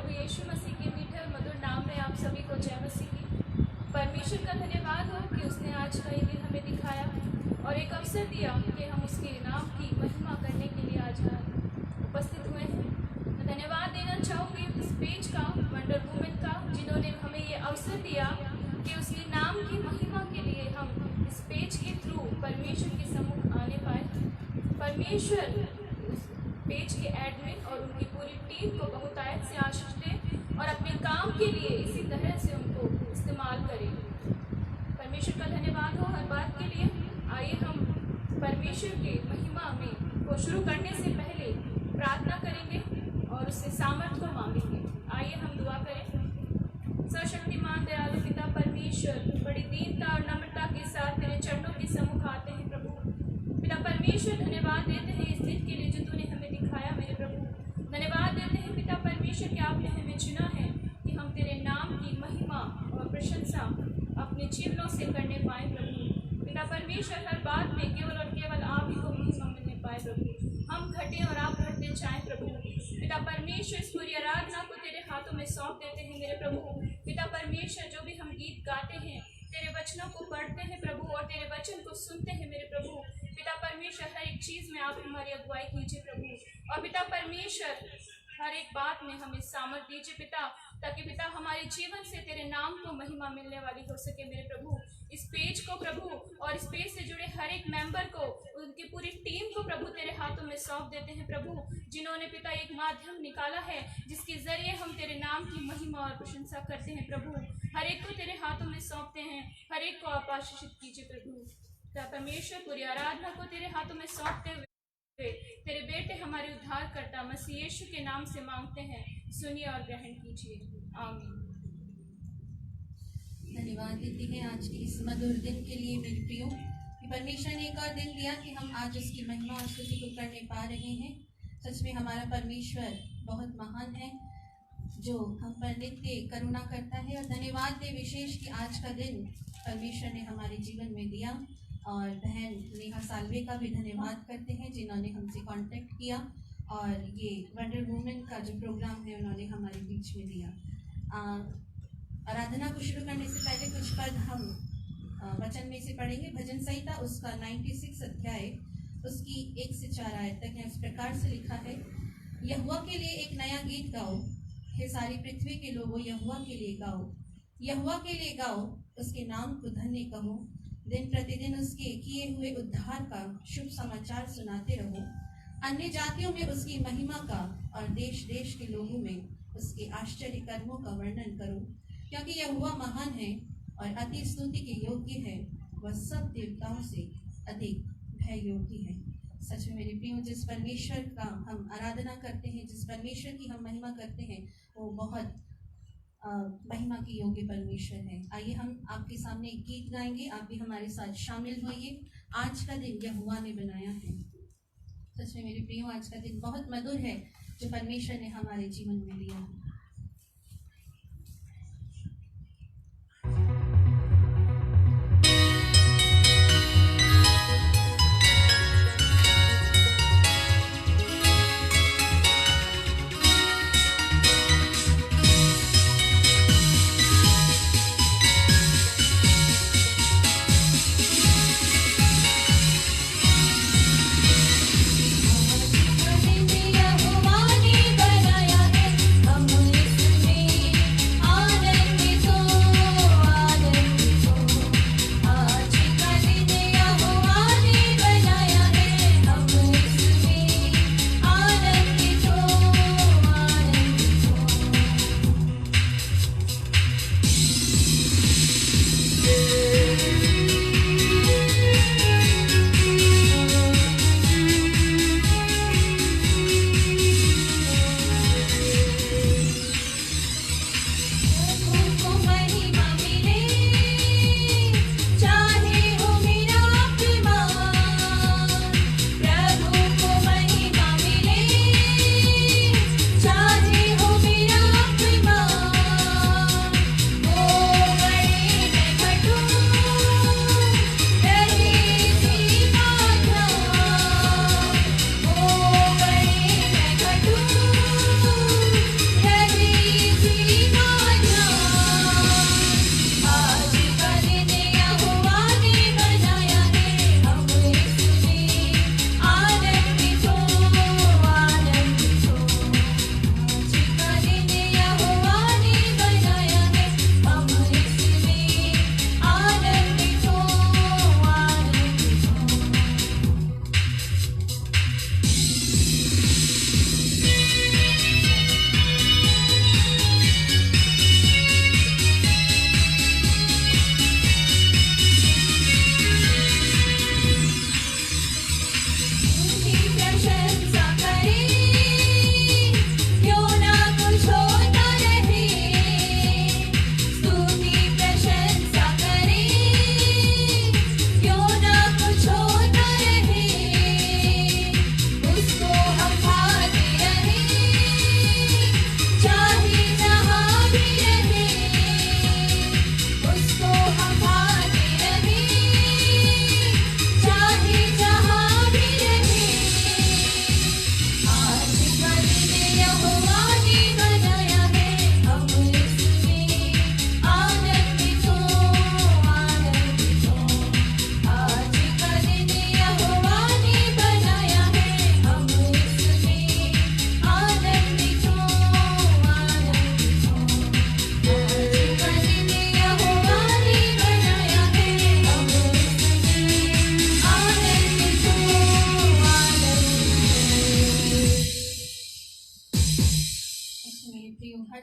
प्रभु यीशु मसीह के मीठे और मधुर नाम में आप सभी को जय मसीह की। परमेश्वर का धन्यवाद हो कि उसने आज का ये दिन हमें दिखाया और एक अवसर दिया कि हम उसके नाम की महिमा करने के लिए आज उपस्थित हुए हैं। मैं धन्यवाद देना चाहूँगी इस पेज का, वंडर वुमेन का, जिन्होंने हमें ये अवसर दिया कि उसके नाम की महिमा के लिए हम इस पेज के थ्रू परमेश्वर के सम्मुख आने पाए। परमेश्वर उस पेज के एडमिन और उनकी पूरी टीम को बहुतायत से आशीष दे और अपने काम के लिए इसी तरह से उनको इस्तेमाल करें। परमेश्वर का धन्यवाद हो हर बात के लिए। आइए हम परमेश्वर के महिमा में को शुरू करने से पहले प्रार्थना करेंगे और उससे सामर्थ को मांगेंगे। आइए हम दुआ करें। सर्वशक्तिमान दयालु पिता परमेश्वर, बड़ी दीनता और नम्रता के साथ तेरे चरणों के सम्मुख आते हैं प्रभु। पिता परमेश्वर, धन्यवाद देते हैं इस दिन के लिए जो तूने हमें दिखाया मेरे प्रभु। धन्यवाद देते हैं पिता परमेश्वर कि आपने हमें चुना है कि हम तेरे नाम की महिमा और प्रशंसा अपने जीवनों से करने पाए प्रभु। पिता परमेश्वर, हर बात में केवल और केवल आप ही को महिमा मिलने पाए प्रभु। हम घटे और आप घटते चाहें प्रभु। पिता परमेश्वर, इस पूरी आराधना को तेरे हाथों में सौंप देते हैं मेरे प्रभु। पिता परमेश्वर, जो भी हम गीत गाते हैं, तेरे वचनों को पढ़ते हैं प्रभु और तेरे वचन को सुनते हैं मेरे प्रभु। पिता परमेश्वर, हर एक चीज़ में आप हमारी अगुवाई कीजिए प्रभु। और पिता परमेश्वर, हर एक बात में हमें सामर्थ दीजिए पिता, ताकि पिता हमारे जीवन से तेरे नाम को महिमा मिलने वाली हो सके मेरे प्रभु। इस पेज को प्रभु और इस पेज से जुड़े हर एक मेंबर को, उनकी पूरी टीम को प्रभु तेरे हाथों में सौंप देते हैं प्रभु, जिन्होंने पिता एक माध्यम निकाला है जिसके जरिए हम तेरे नाम की महिमा और प्रशंसा करते हैं प्रभु। हर एक को तेरे हाथों में सौंपते हैं, हर एक को आप आशीषित कीजिए प्रभु। पिता परमेश्वर, पूरी आराधना को तेरे हाथों में सौंपते हुए तेरे बेटे हमारे उद्धारकर्ता मसीह यीशु के नाम से मांगते हैं, सुनिए और ग्रहण कीजिए, आमीन। धन्यवाद देते हैं आज के इस मधुर दिन के लिए मेरे प्रियो, कि परमेश्वर ने एक और दिन दिया कि हम आज उसकी महिमा और स्तुति को करने पा रहे हैं। सच में हमारा परमेश्वर बहुत महान है, जो हम पर नित्य करुणा करता है। और धन्यवाद दे विशेष कि आज का दिन परमेश्वर ने हमारे जीवन में दिया। और बहन नेहा सालवे का भी धन्यवाद करते हैं, जिन्होंने हमसे कांटेक्ट किया और ये वंडर वुमेन का जो प्रोग्राम है उन्होंने हमारे बीच में दिया। आराधना को शुरू करने से पहले कुछ पद हम वचन में से पढ़ेंगे। भजन संहिता उसका 96 अध्याय उसकी 1 से 4 आयत तक है। इस प्रकार से लिखा है, यहोवा के लिए एक नया गीत गाओ, हे सारी पृथ्वी के लोगों, यहोवा के लिए गाओ, यहोवा के लिए गाओ, उसके नाम को धन्य कहो। दिन प्रतिदिन उसके किए हुए उद्धार का शुभ समाचार सुनाते रहो। अन्य जातियों में उसकी महिमा का और देश देश के लोगों में उसके आश्चर्य कर्मों का वर्णन करो, क्योंकि यहोवा महान है और अति स्तुति के योग्य है, वह सब देवताओं से अधिक भय योग्य है। सच में मेरे प्रियो, जिस परमेश्वर का हम आराधना करते हैं, जिस परमेश्वर की हम महिमा करते हैं, वो बहुत महिमा की योग्य परमेश्वर है। आइए हम आपके सामने एक गीत गाएंगे, आप भी हमारे साथ शामिल होइए। आज का दिन यहोवा ने बनाया है। सच में मेरे प्रियो, आज का दिन बहुत मधुर है जो परमेश्वर ने हमारे जीवन में दिया है। यहोवा ने बनाया है, हम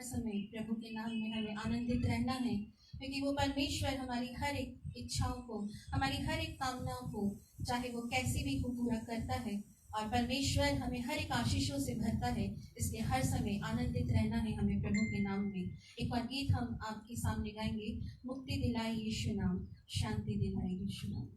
हर समय प्रभु के नाम में हमें आनंदित रहना है, क्योंकि वो परमेश्वर हमारी हर एक इच्छाओं को, हमारी हर एक कामनाओं को, चाहे वो कैसी भी हो, पूरा करता है। और परमेश्वर हमें हर एक आशीषों से भरता है, इसलिए हर समय आनंदित रहना है हमें प्रभु के नाम में। एक और गीत हम आपके सामने गाएंगे, मुक्ति दिलाए यीशु नाम, शांति दिलाए यीशु नाम।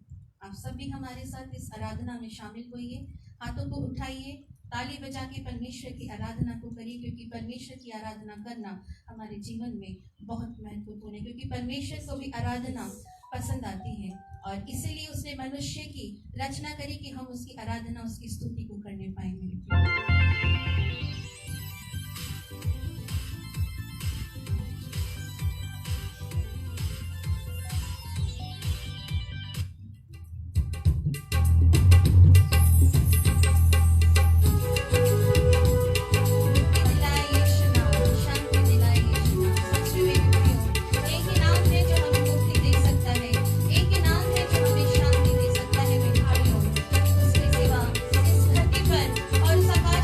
आप सब भी हमारे साथ इस आराधना में शामिल होइए, हाथों को उठाइए, ताली बजा के परमेश्वर की आराधना को करिए, क्योंकि परमेश्वर की आराधना करना हमारे जीवन में बहुत महत्वपूर्ण है, क्योंकि परमेश्वर को भी आराधना पसंद आती है और इसीलिए उसने मनुष्य की रचना करी कि हम उसकी आराधना, उसकी स्तुति को करने पाए। मेरे प्रिय और उस आकाश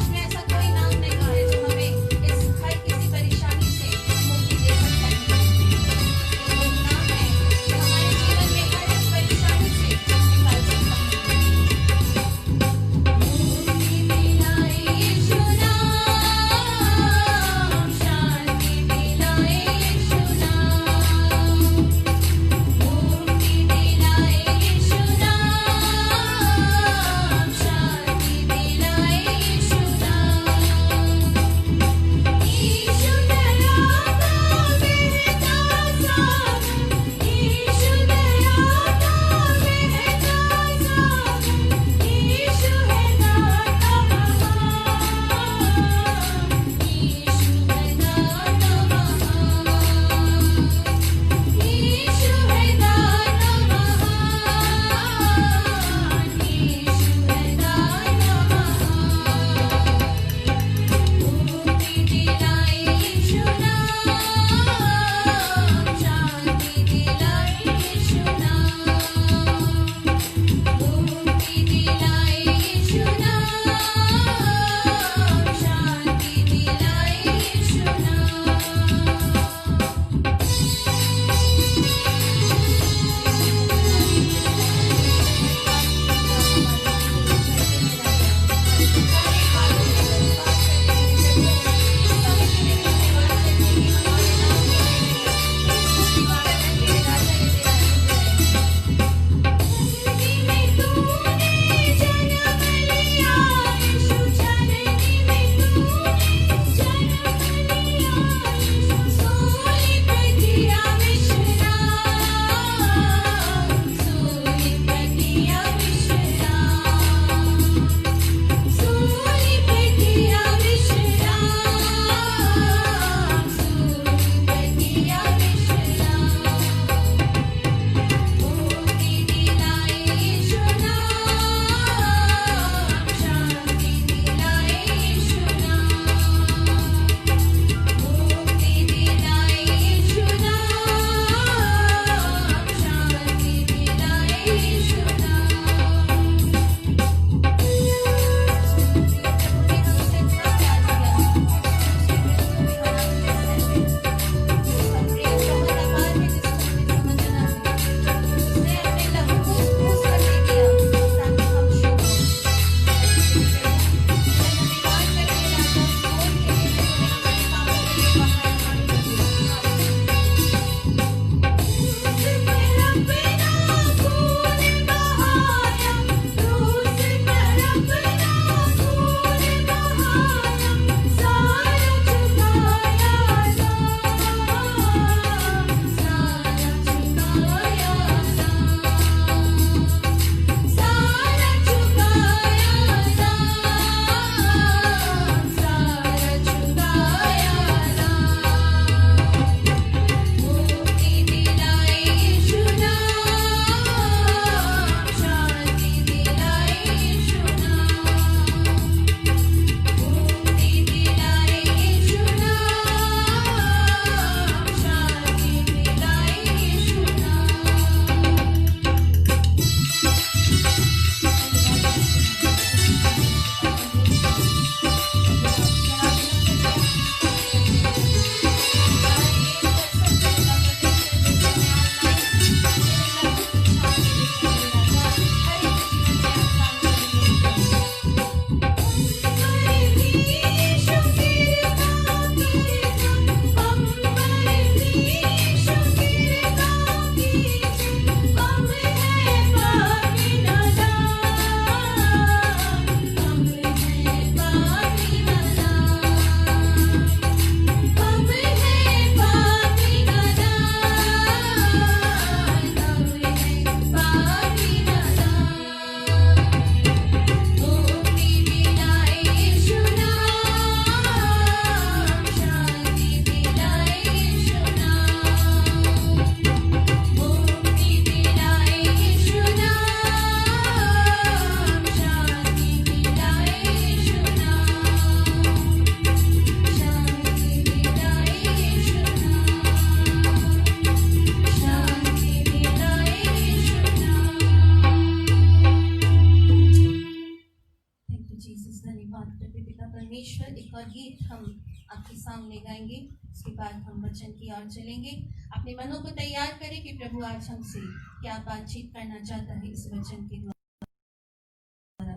धन्यवाद करते पिता परमेश्वर। एक और गीत हम आपके सामने गाएंगे, उसके बाद हम वचन की ओर चलेंगे। अपने मनों को तैयार करें कि प्रभु आज हमसे क्या बातचीत करना चाहता है इस वचन के द्वारा।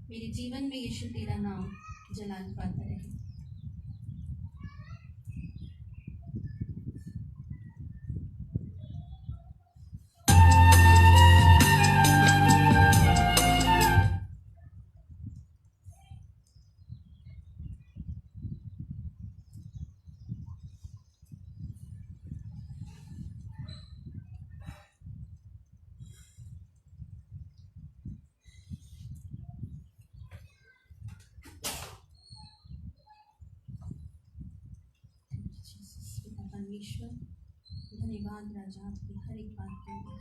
मेरे जीवन में यीशु तेरा नाम जलाल पाता रहे। परमेश्वर धन्यवाद राजा आपकी हर एक बात के लिए।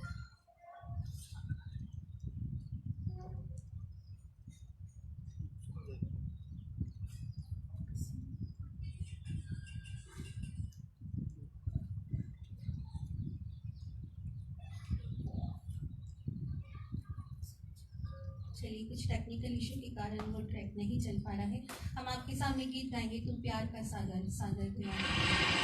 चलिए, कुछ टेक्निकल इशू के कारण वो ट्रैक नहीं चल पा रहा है। हम आपके सामने गीत गाएंगे, तू प्यार का सागर सागर प्यार।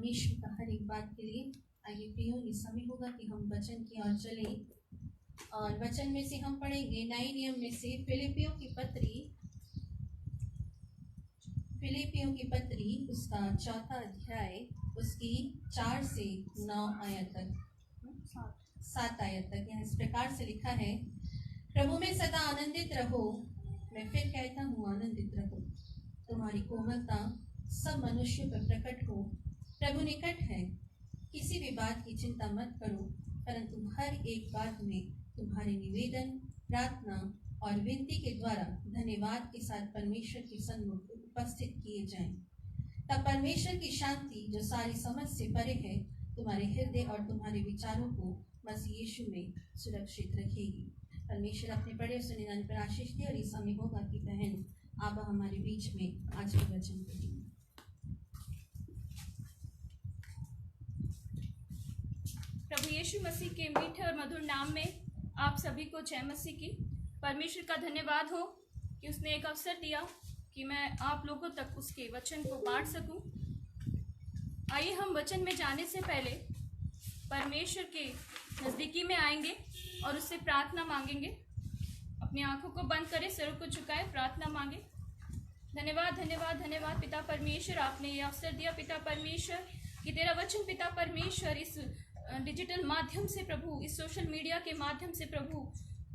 परमेश्वर का हर एक बात के लिए। आइए प्रियो, ये समय होगा कि हम वचन की ओर चले और वचन में से हम पढ़ेंगे नए नियम में से फिलिपियों की पत्री उसका 4था अध्याय, उसकी 4 से 9 आयत तक, 7 आयत तक। यहाँ इस प्रकार से लिखा है, प्रभु में सदा आनंदित रहो। मैं फिर कहता हूँ, आनंदित रहो। तुम्हारी कोमलता सब मनुष्यों पर प्रकट हो। प्रभु निकट है। किसी भी बात की चिंता मत करो, परंतु हर एक बात में तुम्हारे निवेदन, प्रार्थना और विनती के द्वारा धन्यवाद के साथ परमेश्वर के सन्मुख उपस्थित किए जाएं। तब परमेश्वर की शांति, जो सारी समझ से परे है, तुम्हारे हृदय और तुम्हारे विचारों को मसीह यीशु में सुरक्षित रखेगी। परमेश्वर अपने पढ़े सुने जाने पर आशीष दे। और ये समय होगा कि बहन आबा हमारे बीच में आज के वचन करेंगे। प्रभु यीशु मसीह के मीठे और मधुर नाम में आप सभी को जय मसीह की। परमेश्वर का धन्यवाद हो कि उसने एक अवसर दिया कि मैं आप लोगों तक उसके वचन को बांट सकूं। आइए हम वचन में जाने से पहले परमेश्वर के नज़दीकी में आएंगे और उससे प्रार्थना मांगेंगे। अपनी आंखों को बंद करें, सिर को झुकाएं, प्रार्थना मांगे। धन्यवाद धन्यवाद धन्यवाद पिता परमेश्वर, आपने ये अवसर दिया पिता परमेश्वर कि तेरा वचन पिता परमेश्वर इस डिजिटल माध्यम से प्रभु, इस सोशल मीडिया के माध्यम से प्रभु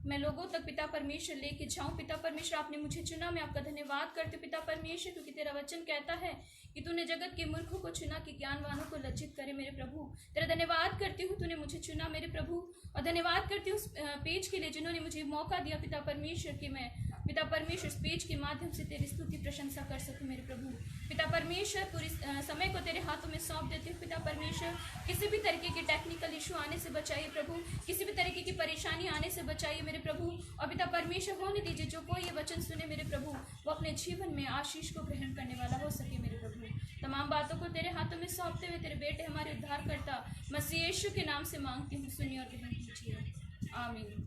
मैं लोगों तक पिता परमेश्वर लेके जाऊं। पिता परमेश्वर, आपने मुझे चुना। मैं आपका धन्यवाद करती हूँ पिता परमेश्वर, क्योंकि तेरा वचन कहता है कि तूने जगत के मूर्खों को चुना कि ज्ञानवानों को लज्जित करे। मेरे प्रभु तेरा धन्यवाद करती हूँ, तूने मुझे चुना मेरे प्रभु। और धन्यवाद करती हूँ उस पेज के लिए जिन्होंने मुझे मौका दिया पिता परमेश्वर कि मैं पिता परमेश्वर इस पेज के माध्यम से तेरी स्तुति प्रशंसा कर सकूं। मेरे प्रभु पिता परमेश्वर, पूरी समय को तेरे हाथों में सौंप देती हूँ पिता परमेश्वर। किसी भी तरीके के टेक्निकल इशू आने से बचाइए प्रभु, किसी भी तरीके की परेशानी आने से बचाइए मेरे प्रभु। और पिता परमेश्वर, होने दीजिए जो कोई ये वचन सुने मेरे प्रभु, वो अपने जीवन में आशीष को ग्रहण करने वाला हो सके मेरे प्रभु। तमाम बातों को तेरे हाथों में सौंपते हुए तेरे बेटे हमारे उद्धारकर्ता मसीह यीशु के नाम से मांगती हूँ, सुनिए और ग्रहण कीजिए, आमीन।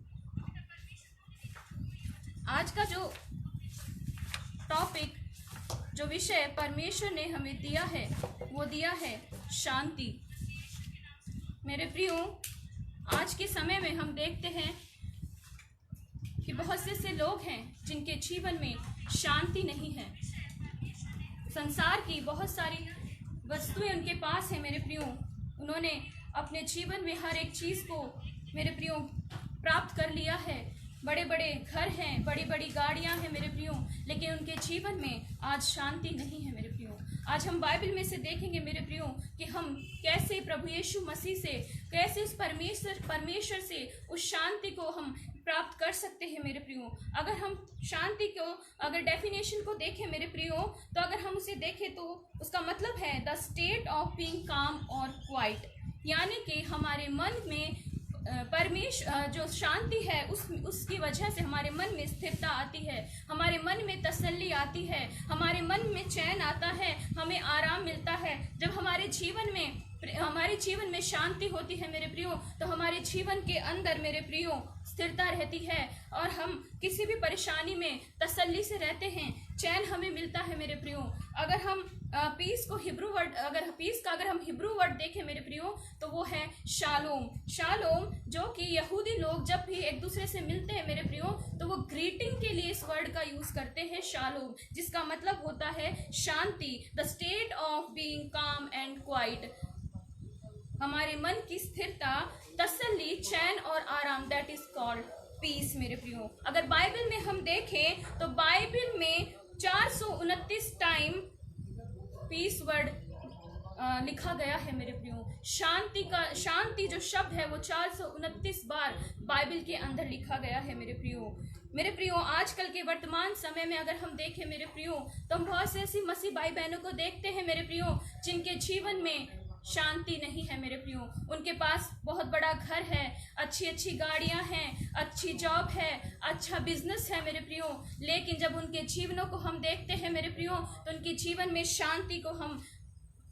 आज का जो टॉपिक, जो विषय परमेश्वर ने हमें दिया है, वो दिया है शांति। मेरे प्रियो, आज के समय में हम देखते हैं कि बहुत से लोग हैं जिनके जीवन में शांति नहीं है। संसार की बहुत सारी वस्तुएं उनके पास है मेरे प्रियो। उन्होंने अपने जीवन में हर एक चीज़ को मेरे प्रियो प्राप्त कर लिया है। बड़े बड़े घर हैं, बड़ी बड़ी गाड़ियां हैं मेरे प्रियो, लेकिन उनके जीवन में आज शांति नहीं है मेरे प्रियो। आज हम बाइबल में से देखेंगे मेरे प्रियो कि हम कैसे प्रभु यीशु मसीह से, कैसे उस परमेश्वर से उस शांति को हम प्राप्त कर सकते हैं मेरे प्रियो। अगर हम शांति को, अगर डेफिनेशन को देखें मेरे प्रियो, तो अगर हम उसे देखें तो उसका मतलब है द स्टेट ऑफ बीइंग काम और क्वाइट, यानी कि हमारे मन में परमेश्वर जो शांति है उसकी वजह से हमारे मन में स्थिरता आती है, हमारे मन में तसल्ली आती है, हमारे मन में चैन आता है, हमें आराम मिलता है। जब हमारे जीवन में शांति होती है मेरे प्रियो, तो हमारे जीवन के अंदर मेरे प्रियो स्थिरता रहती है और हम किसी भी परेशानी में तसल्ली से रहते हैं, चैन हमें मिलता है मेरे प्रियो। अगर हम पीस को अगर हम हिब्रू वर्ड देखें मेरे प्रियो, तो वो है शालोम। शालोम, जो कि यहूदी लोग जब भी एक दूसरे से मिलते हैं मेरे प्रियो, तो वो ग्रीटिंग के लिए इस वर्ड का यूज करते हैं शालोम, जिसका मतलब होता है शांति, the state of being calm and quiet. हमारे मन की स्थिरता, तसल्ली, चैन और आराम, दैट इज कॉल्ड पीस मेरे प्रियो। अगर बाइबल में हम देखें तो बाइबल में 429 टाइम पीस वर्ड लिखा गया है मेरे प्रियो। शांति जो शब्द है वो 429 बार बाइबल के अंदर लिखा गया है मेरे प्रियो। आजकल के वर्तमान समय में अगर हम देखें मेरे प्रियो, तो हम बहुत से ऐसी मसीह भाई बहनों को देखते हैं मेरे प्रियो, जिनके जीवन में शांति नहीं है मेरे प्रियो। उनके पास बहुत बड़ा घर है, अच्छी गाड़ियां हैं, अच्छी जॉब है, अच्छा बिजनेस है मेरे प्रियो, लेकिन जब उनके जीवनों को हम देखते हैं मेरे प्रियो, तो उनके जीवन में शांति को हम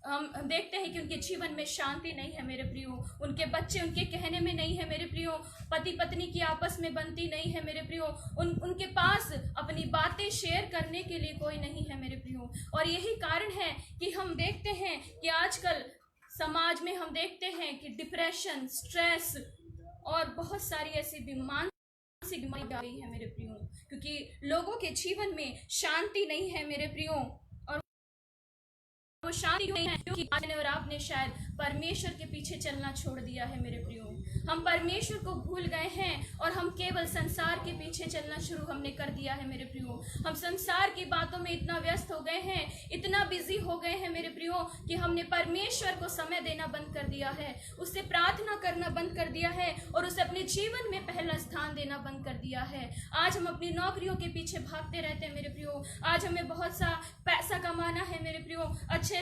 देखते हैं कि उनके जीवन में शांति नहीं है मेरे प्रियो। उनके बच्चे उनके कहने में नहीं है मेरे प्रियो, पति पत्नी की आपस में बनती नहीं है मेरे प्रियो, उनके पास अपनी बातें शेयर करने के लिए कोई नहीं है मेरे प्रियो। और यही कारण है कि हम देखते हैं कि आजकल समाज में हम देखते हैं कि डिप्रेशन, स्ट्रेस और बहुत सारी ऐसी मानसिक बीमारी आ गई है मेरे प्रियो, क्योंकि लोगों के जीवन में शांति नहीं है मेरे प्रियो। और वो शांति क्यों नहीं है? क्योंकि आपने और आपने शायद परमेश्वर के पीछे चलना छोड़ दिया है मेरे प्रियो। हम परमेश्वर को भूल गए हैं और हम केवल संसार के पीछे चलना शुरू हमने कर दिया है मेरे प्रियो। हम संसार की बातों में इतना व्यस्त हो गए हैं, इतना बिजी हो गए हैं मेरे प्रियो, कि हमने परमेश्वर को समय देना बंद कर दिया है, उससे प्रार्थना करना बंद कर दिया है और उसे अपने जीवन में पहला स्थान देना बंद कर दिया है। आज हम अपनी नौकरियों के पीछे भागते रहते हैं मेरे प्रियो। आज हमें बहुत सा पैसा कमाना है मेरे प्रियो, अच्छे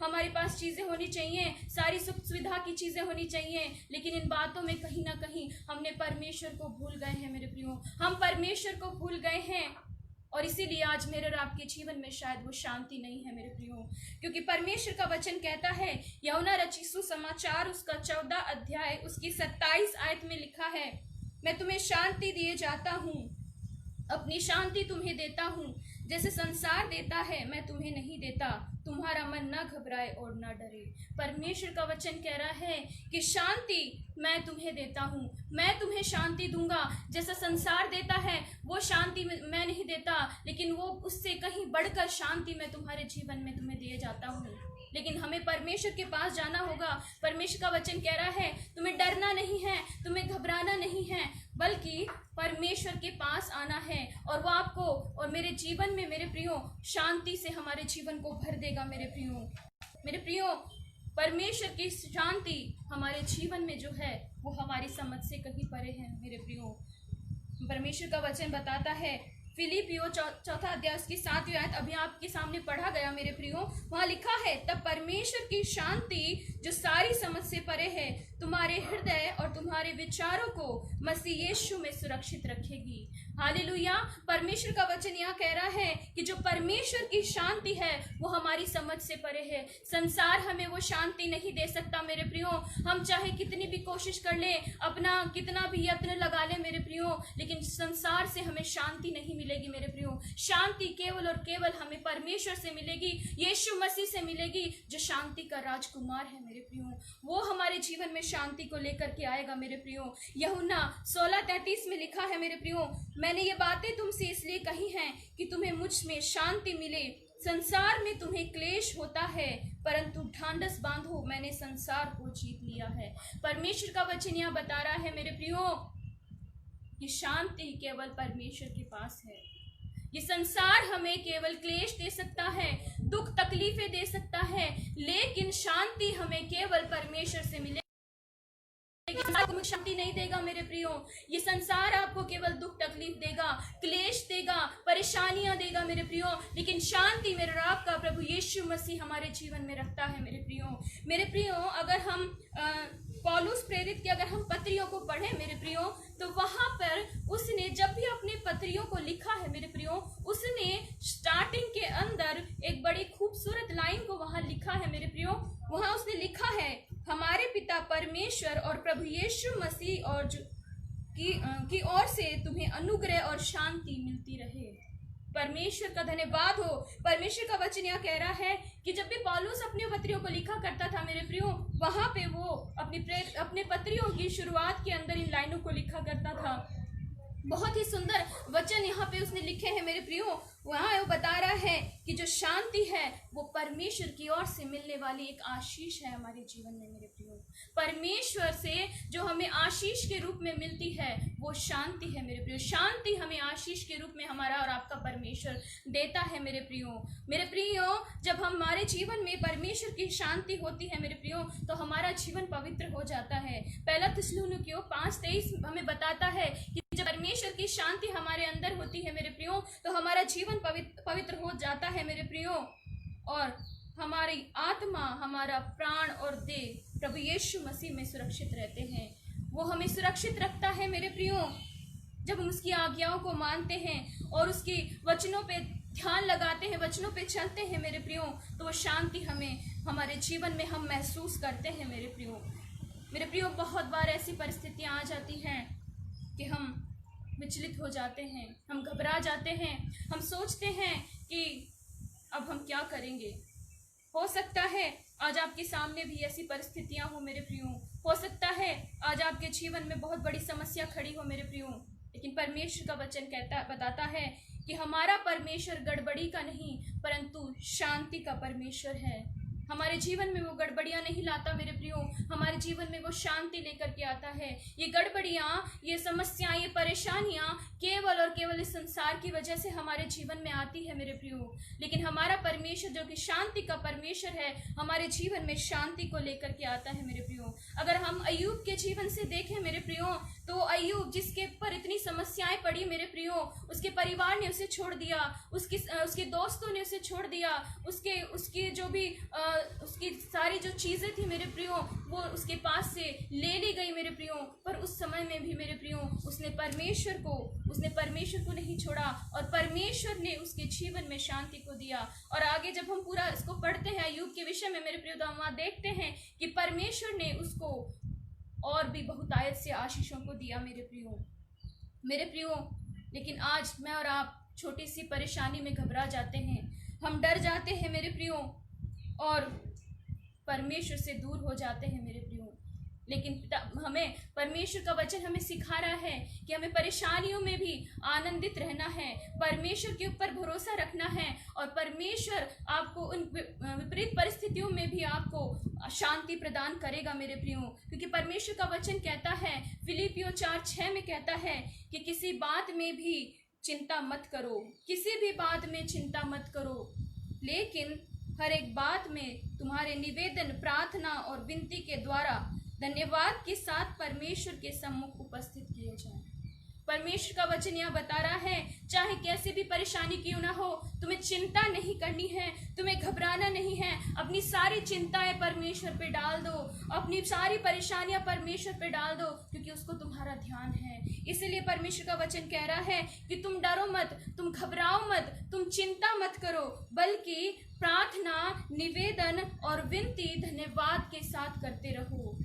हमारे पास चीजें होनी चाहिए, सारी सुख सुविधा की चीजें होनी चाहिए, लेकिन इन बातों में कहीं ना कहीं हमने परमेश्वर को भूल गए हैं मेरे प्रियो। हम परमेश्वर को भूल गए हैं और इसीलिए आज मेरे और आपके जीवन में शायद वो शांति नहीं है मेरे प्रियो। क्योंकि परमेश्वर का वचन कहता है, यूहन्ना रचित सुसमाचार उसका 14 अध्याय उसकी 27 आयत में लिखा है, मैं तुम्हें शांति दिए जाता हूँ, अपनी शांति तुम्हें देता हूँ, जैसे संसार देता है मैं तुम्हें नहीं देता, तुम्हारा मन न घबराए और न डरे। परमेश्वर का वचन कह रहा है कि शांति मैं तुम्हें देता हूँ, मैं तुम्हें शांति दूंगा। जैसा संसार देता है वो शांति मैं नहीं देता, लेकिन वो उससे कहीं बढ़कर शांति मैं तुम्हारे जीवन में तुम्हें दिए जाता हूँ। लेकिन हमें परमेश्वर के पास जाना होगा। परमेश्वर का वचन कह रहा है तुम्हें डरना नहीं है, तुम्हें घबराना नहीं है, बल्कि परमेश्वर के पास आना है और वो आपको और मेरे जीवन में मेरे प्रियो शांति से हमारे जीवन को भर देगा मेरे प्रियो। परमेश्वर की शांति हमारे जीवन में जो है वो हमारी समझ से कहीं परे है मेरे प्रियो। परमेश्वर का वचन बताता है, फिलिपियो 4 अध्याय की 7वीं आयत अभी आपके सामने पढ़ा गया मेरे प्रियो। वहां लिखा है, तब परमेश्वर की शांति जो सारी समझ से परे है तुम्हारे हृदय और तुम्हारे विचारों को मसीह यीशु में सुरक्षित रखेगी। हालेलुया। परमेश्वर का वचन यहाँ कह रहा है कि जो परमेश्वर की शांति है वो हमारी समझ से परे है। संसार हमें वो शांति नहीं दे सकता मेरे प्रियो। हम चाहे कितनी भी कोशिश कर ले, अपना कितना भी यत्न लगा ले मेरे प्रियो, लेकिन संसार से हमें शांति नहीं मिलेगी मेरे प्रियो। शांति केवल और केवल हमें परमेश्वर से मिलेगी, यीशु मसीह से मिलेगी, जो शांति का राजकुमार है मेरे प्रियो। वो हमारे जीवन में शांति को लेकर के आएगा मेरे प्रियो। यूहन्ना 16:33 में लिखा है मेरे प्रियो, मैंने ये बातें तुमसे इसलिए कही हैं कि तुम्हें मुझ में शांति मिले। संसार में तुम्हें क्लेश होता है, परंतु ढांढस बांधो, मैंने संसार को जीत लिया है। परमेश्वर का वचन यहाँ बता रहा है मेरे प्रियो कि शांति केवल परमेश्वर के पास है। ये संसार हमें केवल क्लेश दे सकता है, दुख तकलीफें दे सकता है, लेकिन शांति हमें केवल परमेश्वर से मिले। आपको शांति नहीं देगा मेरे प्रियो। ये संसार आपको केवल दुख तकलीफ देगा, क्लेश देगा, परेशानियां देगा मेरे प्रियो, लेकिन शांति मेरे रब का प्रभु यीशु मसीह हमारे जीवन में रखता है मेरे प्रियो। अगर हम पौलुस प्रेरित की अगर हम पत्रियों को पढ़ें मेरे प्रियो, तो वहां पर उसने जब भी अपने पत्रियों को लिखा है मेरे प्रियो, उसने स्टार्टिंग के अंदर एक बड़ी खूबसूरत लाइन को वहां लिखा है मेरे प्रियो। वहां उसने लिखा है, हमारे पिता परमेश्वर और प्रभु यीशु मसीह और की ओर से तुम्हें अनुग्रह और शांति मिलती रहे। परमेश्वर का धन्यवाद हो। परमेश्वर का वचन यह कह रहा है कि जब भी पौलुस अपने पत्रियों को लिखा करता था मेरे प्रियो, वहां पे वो अपने पत्रियों की शुरुआत के अंदर इन लाइनों को लिखा करता था। बहुत ही सुंदर वचन यहाँ पे उसने लिखे हैं मेरे प्रियो। वहां वो बता रहा है कि जो शांति है वो परमेश्वर की ओर से मिलने वाली एक आशीष है हमारे जीवन में मेरे प्रियो। परमेश्वर से जो हमें आशीष के रूप में मिलती है वो शांति है मेरे प्रियो। शांति हमें आशीष के रूप में हमारा और आपका परमेश्वर देता है मेरे प्रियो। जब हमारे जीवन में परमेश्वर की शांति होती है मेरे प्रियो, तो हमारा जीवन पवित्र हो जाता है। पहला थिस्सलुनीकियों 5:23 हमें बताता है कि जब परमेश्वर की शांति हमारे अंदर होती है मेरे प्रियो, तो हमारा जीवन पवित्र हो जाता है मेरे प्रियो, और हमारी आत्मा, हमारा प्राण और देह प्रभु यीशु मसीह में सुरक्षित रहते हैं। वो हमें सुरक्षित रखता है मेरे प्रियो। जब हम उसकी आज्ञाओं को मानते हैं और उसके वचनों पे ध्यान लगाते हैं, वचनों पे चलते हैं मेरे प्रियो, तो वो शांति हमें हमारे जीवन में हम महसूस करते हैं मेरे प्रियो। बहुत बार ऐसी परिस्थितियां आ जाती हैं कि हम विचलित हो जाते हैं, हम घबरा जाते हैं, हम सोचते हैं कि अब हम क्या करेंगे। हो सकता है आज आपके सामने भी ऐसी परिस्थितियां हो मेरे प्रियो, हो सकता है आज आपके जीवन में बहुत बड़ी समस्या खड़ी हो मेरे प्रियो, लेकिन परमेश्वर का वचन बताता है कि हमारा परमेश्वर गड़बड़ी का नहीं परंतु शांति का परमेश्वर है। हमारे जीवन में वो गड़बड़ियां नहीं लाता मेरे प्रियो, हमारे जीवन में वो शांति लेकर के आता है। ये गड़बड़ियां, ये समस्याएं, ये परेशानियां केवल और केवल इस संसार की वजह से हमारे जीवन में आती है मेरे प्रियो, लेकिन हमारा परमेश्वर जो कि शांति का परमेश्वर है हमारे जीवन में शांति को लेकर के आता है मेरे प्रियो। अगर हम अय्यूब के जीवन से देखें मेरे प्रियो, तो अय्यूब जिसके पर इतनी समस्याएं पड़ी मेरे प्रियो, उसके परिवार ने उसे छोड़ दिया, उसके दोस्तों ने उसे छोड़ दिया, उसकी जो भी उसकी सारी जो चीजें थी मेरे प्रियो वो उसके पास से ले ली गई मेरे प्रियो, पर उस समय में भी मेरे प्रियो उसने परमेश्वर को नहीं छोड़ा और परमेश्वर ने उसके जीवन में शांति को दिया। और आगे जब हम पूरा इसको पढ़ते हैं अय्यूब के विषय में मेरे प्रियो, तो हम वहां देखते हैं कि परमेश्वर ने उसको और भी बहुतायत से आशीषों को दिया मेरे प्रियो। लेकिन आज मैं और आप छोटी सी परेशानी में घबरा जाते हैं, हम डर जाते हैं मेरे प्रियो और परमेश्वर से दूर हो जाते हैं मेरे प्रियो। लेकिन हमें परमेश्वर का वचन हमें सिखा रहा है कि हमें परेशानियों में भी आनंदित रहना है, परमेश्वर के ऊपर भरोसा रखना है और परमेश्वर आपको उन विपरीत परिस्थितियों में भी आपको शांति प्रदान करेगा मेरे प्रियो। क्योंकि परमेश्वर का वचन कहता है, फिलिपियों 4:6 में कहता है कि किसी बात में भी चिंता मत करो, किसी भी बात में चिंता मत करो, लेकिन हर एक बात में तुम्हारे निवेदन, प्रार्थना और विनती के द्वारा धन्यवाद के साथ परमेश्वर के सम्मुख उपस्थित किए जाएं। परमेश्वर का वचन यहाँ बता रहा है, चाहे कैसी भी परेशानी क्यों ना हो, तुम्हें चिंता नहीं करनी है, तुम्हें घबराना नहीं है, अपनी सारी चिंताएं परमेश्वर पे डाल दो, अपनी सारी परेशानियां परमेश्वर पे डाल दो, क्योंकि उसको तुम्हारा ध्यान है। इसीलिए परमेश्वर का वचन कह रहा है कि तुम डरो मत, तुम घबराओ मत, तुम चिंता मत करो, बल्कि प्रार्थना, निवेदन और विनती धन्यवाद के साथ करते रहो।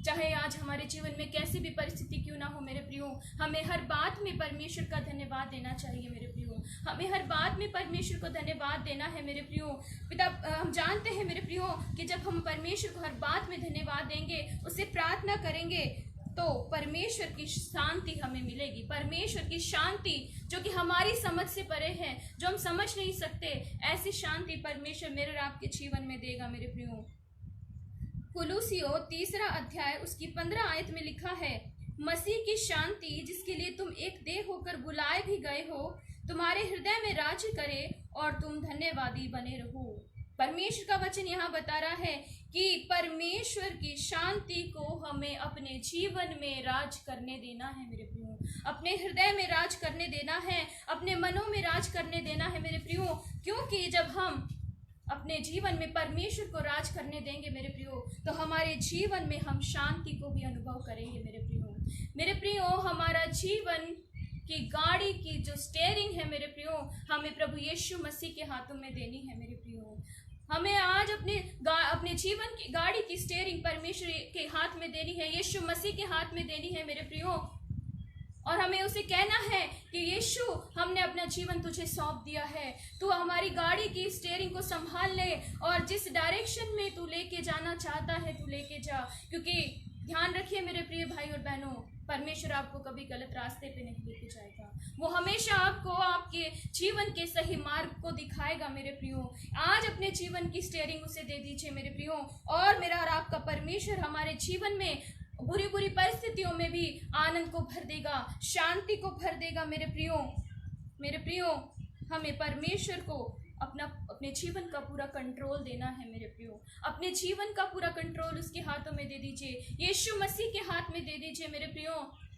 चाहे आज हमारे जीवन में कैसी भी परिस्थिति क्यों ना हो मेरे प्रियो, हमें हर बात में परमेश्वर का धन्यवाद देना चाहिए मेरे प्रियो, हमें हर बात में परमेश्वर को धन्यवाद देना है मेरे प्रियो। पिता, हम जानते हैं मेरे प्रियो कि जब हम परमेश्वर को हर बात में धन्यवाद देंगे, उससे प्रार्थना करेंगे, तो परमेश्वर की शांति हमें मिलेगी। परमेश्वर की शांति जो कि हमारी समझ से परे है, जो हम समझ नहीं सकते, ऐसी शांति परमेश्वर मेरे और आपके जीवन में देगा मेरे प्रियो। कुलुसियों 3 अध्याय उसकी 15 आयत में लिखा है, मसीह की शांति जिसके लिए तुम एक देह होकर बुलाए भी गए हो, तुम्हारे हृदय में राज्य करे और तुम धन्यवादी बने रहो। परमेश्वर का वचन यहाँ बता रहा है कि परमेश्वर की शांति को हमें अपने जीवन में राज करने देना है मेरे प्रियो, अपने हृदय में राज करने देना है, अपने मनों में राज करने देना है मेरे प्रियो। क्योंकि जब हम अपने जीवन में परमेश्वर को राज करने देंगे मेरे प्रियो, तो हमारे जीवन में हम शांति को भी अनुभव करेंगे मेरे प्रियो। हमारा जीवन की गाड़ी की जो स्टीयरिंग है मेरे प्रियो, हमें प्रभु यीशु मसीह के हाथों में देनी है मेरे प्रियो। हमें आज अपने जीवन की गाड़ी की स्टीयरिंग परमेश्वर के हाथ में देनी है, यीशु मसीह के हाथ में देनी है मेरे प्रियो। और हमें उसे कहना है कि यीशु, हमने अपना जीवन तुझे सौंप दिया है, तू हमारी गाड़ी की स्टीयरिंग को संभाल ले और जिस डायरेक्शन में तू लेके जाना चाहता है तू लेके जा। क्योंकि ध्यान रखिए मेरे प्रिय भाई और बहनों, परमेश्वर आपको कभी गलत रास्ते पे नहीं लेके जाएगा, वो हमेशा आपको आपके जीवन के सही मार्ग को दिखाएगा मेरे प्रियो। आज अपने जीवन की स्टीयरिंग उसे दे दीजिए मेरे प्रियो, और मेरा और आपका परमेश्वर हमारे जीवन में बुरी बुरी परिस्थितियों में भी आनंद को भर देगा, शांति को भर देगा मेरे प्रियो। हमें परमेश्वर को अपने जीवन का पूरा कंट्रोल देना है मेरे प्रियो, अपने जीवन का पूरा कंट्रोल उसके हाथों में दे दीजिए, यीशु मसीह के हाथ में दे दीजिए मेरे प्रियो।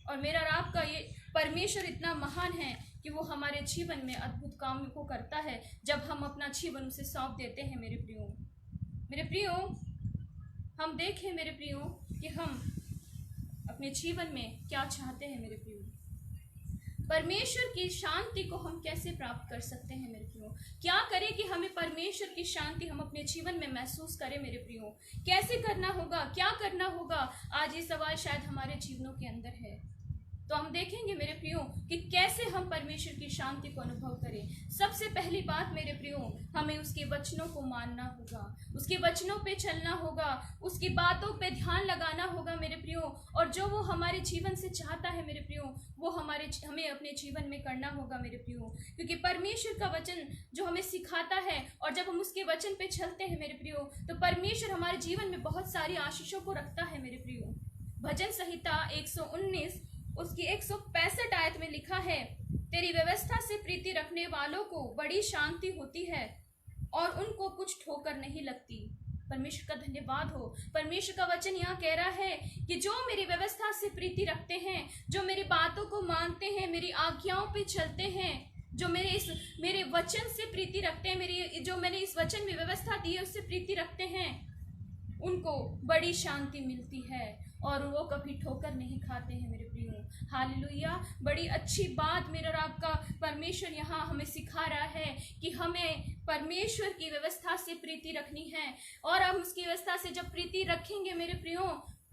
और मेरा और आपका ये परमेश्वर इतना महान है कि वो हमारे जीवन में अद्भुत काम को करता है जब हम अपना जीवन उसे सौंप देते हैं मेरे प्रियो। हम देखें मेरे प्रियो कि हम अपने जीवन में क्या चाहते हैं मेरे प्रियो। परमेश्वर की शांति को हम कैसे प्राप्त कर सकते हैं मेरे प्रियो, क्या करें कि हमें परमेश्वर की शांति हम अपने जीवन में महसूस करें मेरे प्रियो, कैसे करना होगा, क्या करना होगा। आज ये सवाल शायद हमारे जीवनों के अंदर है। तो हम देखेंगे मेरे प्रियो कि कैसे हम परमेश्वर की शांति को अनुभव करें। सबसे पहली बात मेरे प्रियो, हमें उसके वचनों को मानना होगा, उसके वचनों पे चलना होगा, उसकी बातों पे ध्यान लगाना होगा मेरे प्रियो। और जो वो हमारे जीवन से चाहता है मेरे प्रियो, वो हमें अपने जीवन में करना होगा मेरे प्रियो। क्योंकि परमेश्वर का वचन जो हमें सिखाता है और जब हम उसके वचन पे चलते हैं मेरे प्रियो, तो परमेश्वर हमारे जीवन में बहुत सारी आशीषों को रखता है मेरे प्रियो। भजन संहिता 119 उसकी 165 आयत में लिखा है, तेरी व्यवस्था से प्रीति रखने वालों को बड़ी शांति होती है और उनको कुछ ठोकर नहीं लगती। परमेश्वर का धन्यवाद हो। परमेश्वर का वचन यहाँ कह रहा है कि जो मेरी व्यवस्था से प्रीति रखते हैं, जो मेरी बातों को मानते हैं, मेरी आज्ञाओं पे चलते हैं, जो मेरे वचन से प्रीति रखते हैं, जो मैंने इस वचन में व्यवस्था दी है उससे प्रीति रखते हैं, उनको बड़ी शांति मिलती है और वो कभी ठोकर नहीं खाते हैं मेरे प्रियो। हालेलुया। बड़ी अच्छी बात मेरा और आपका परमेश्वर यहाँ हमें सिखा रहा है कि हमें परमेश्वर की व्यवस्था से प्रीति रखनी है। और हम उसकी व्यवस्था से जब प्रीति रखेंगे मेरे प्रियो,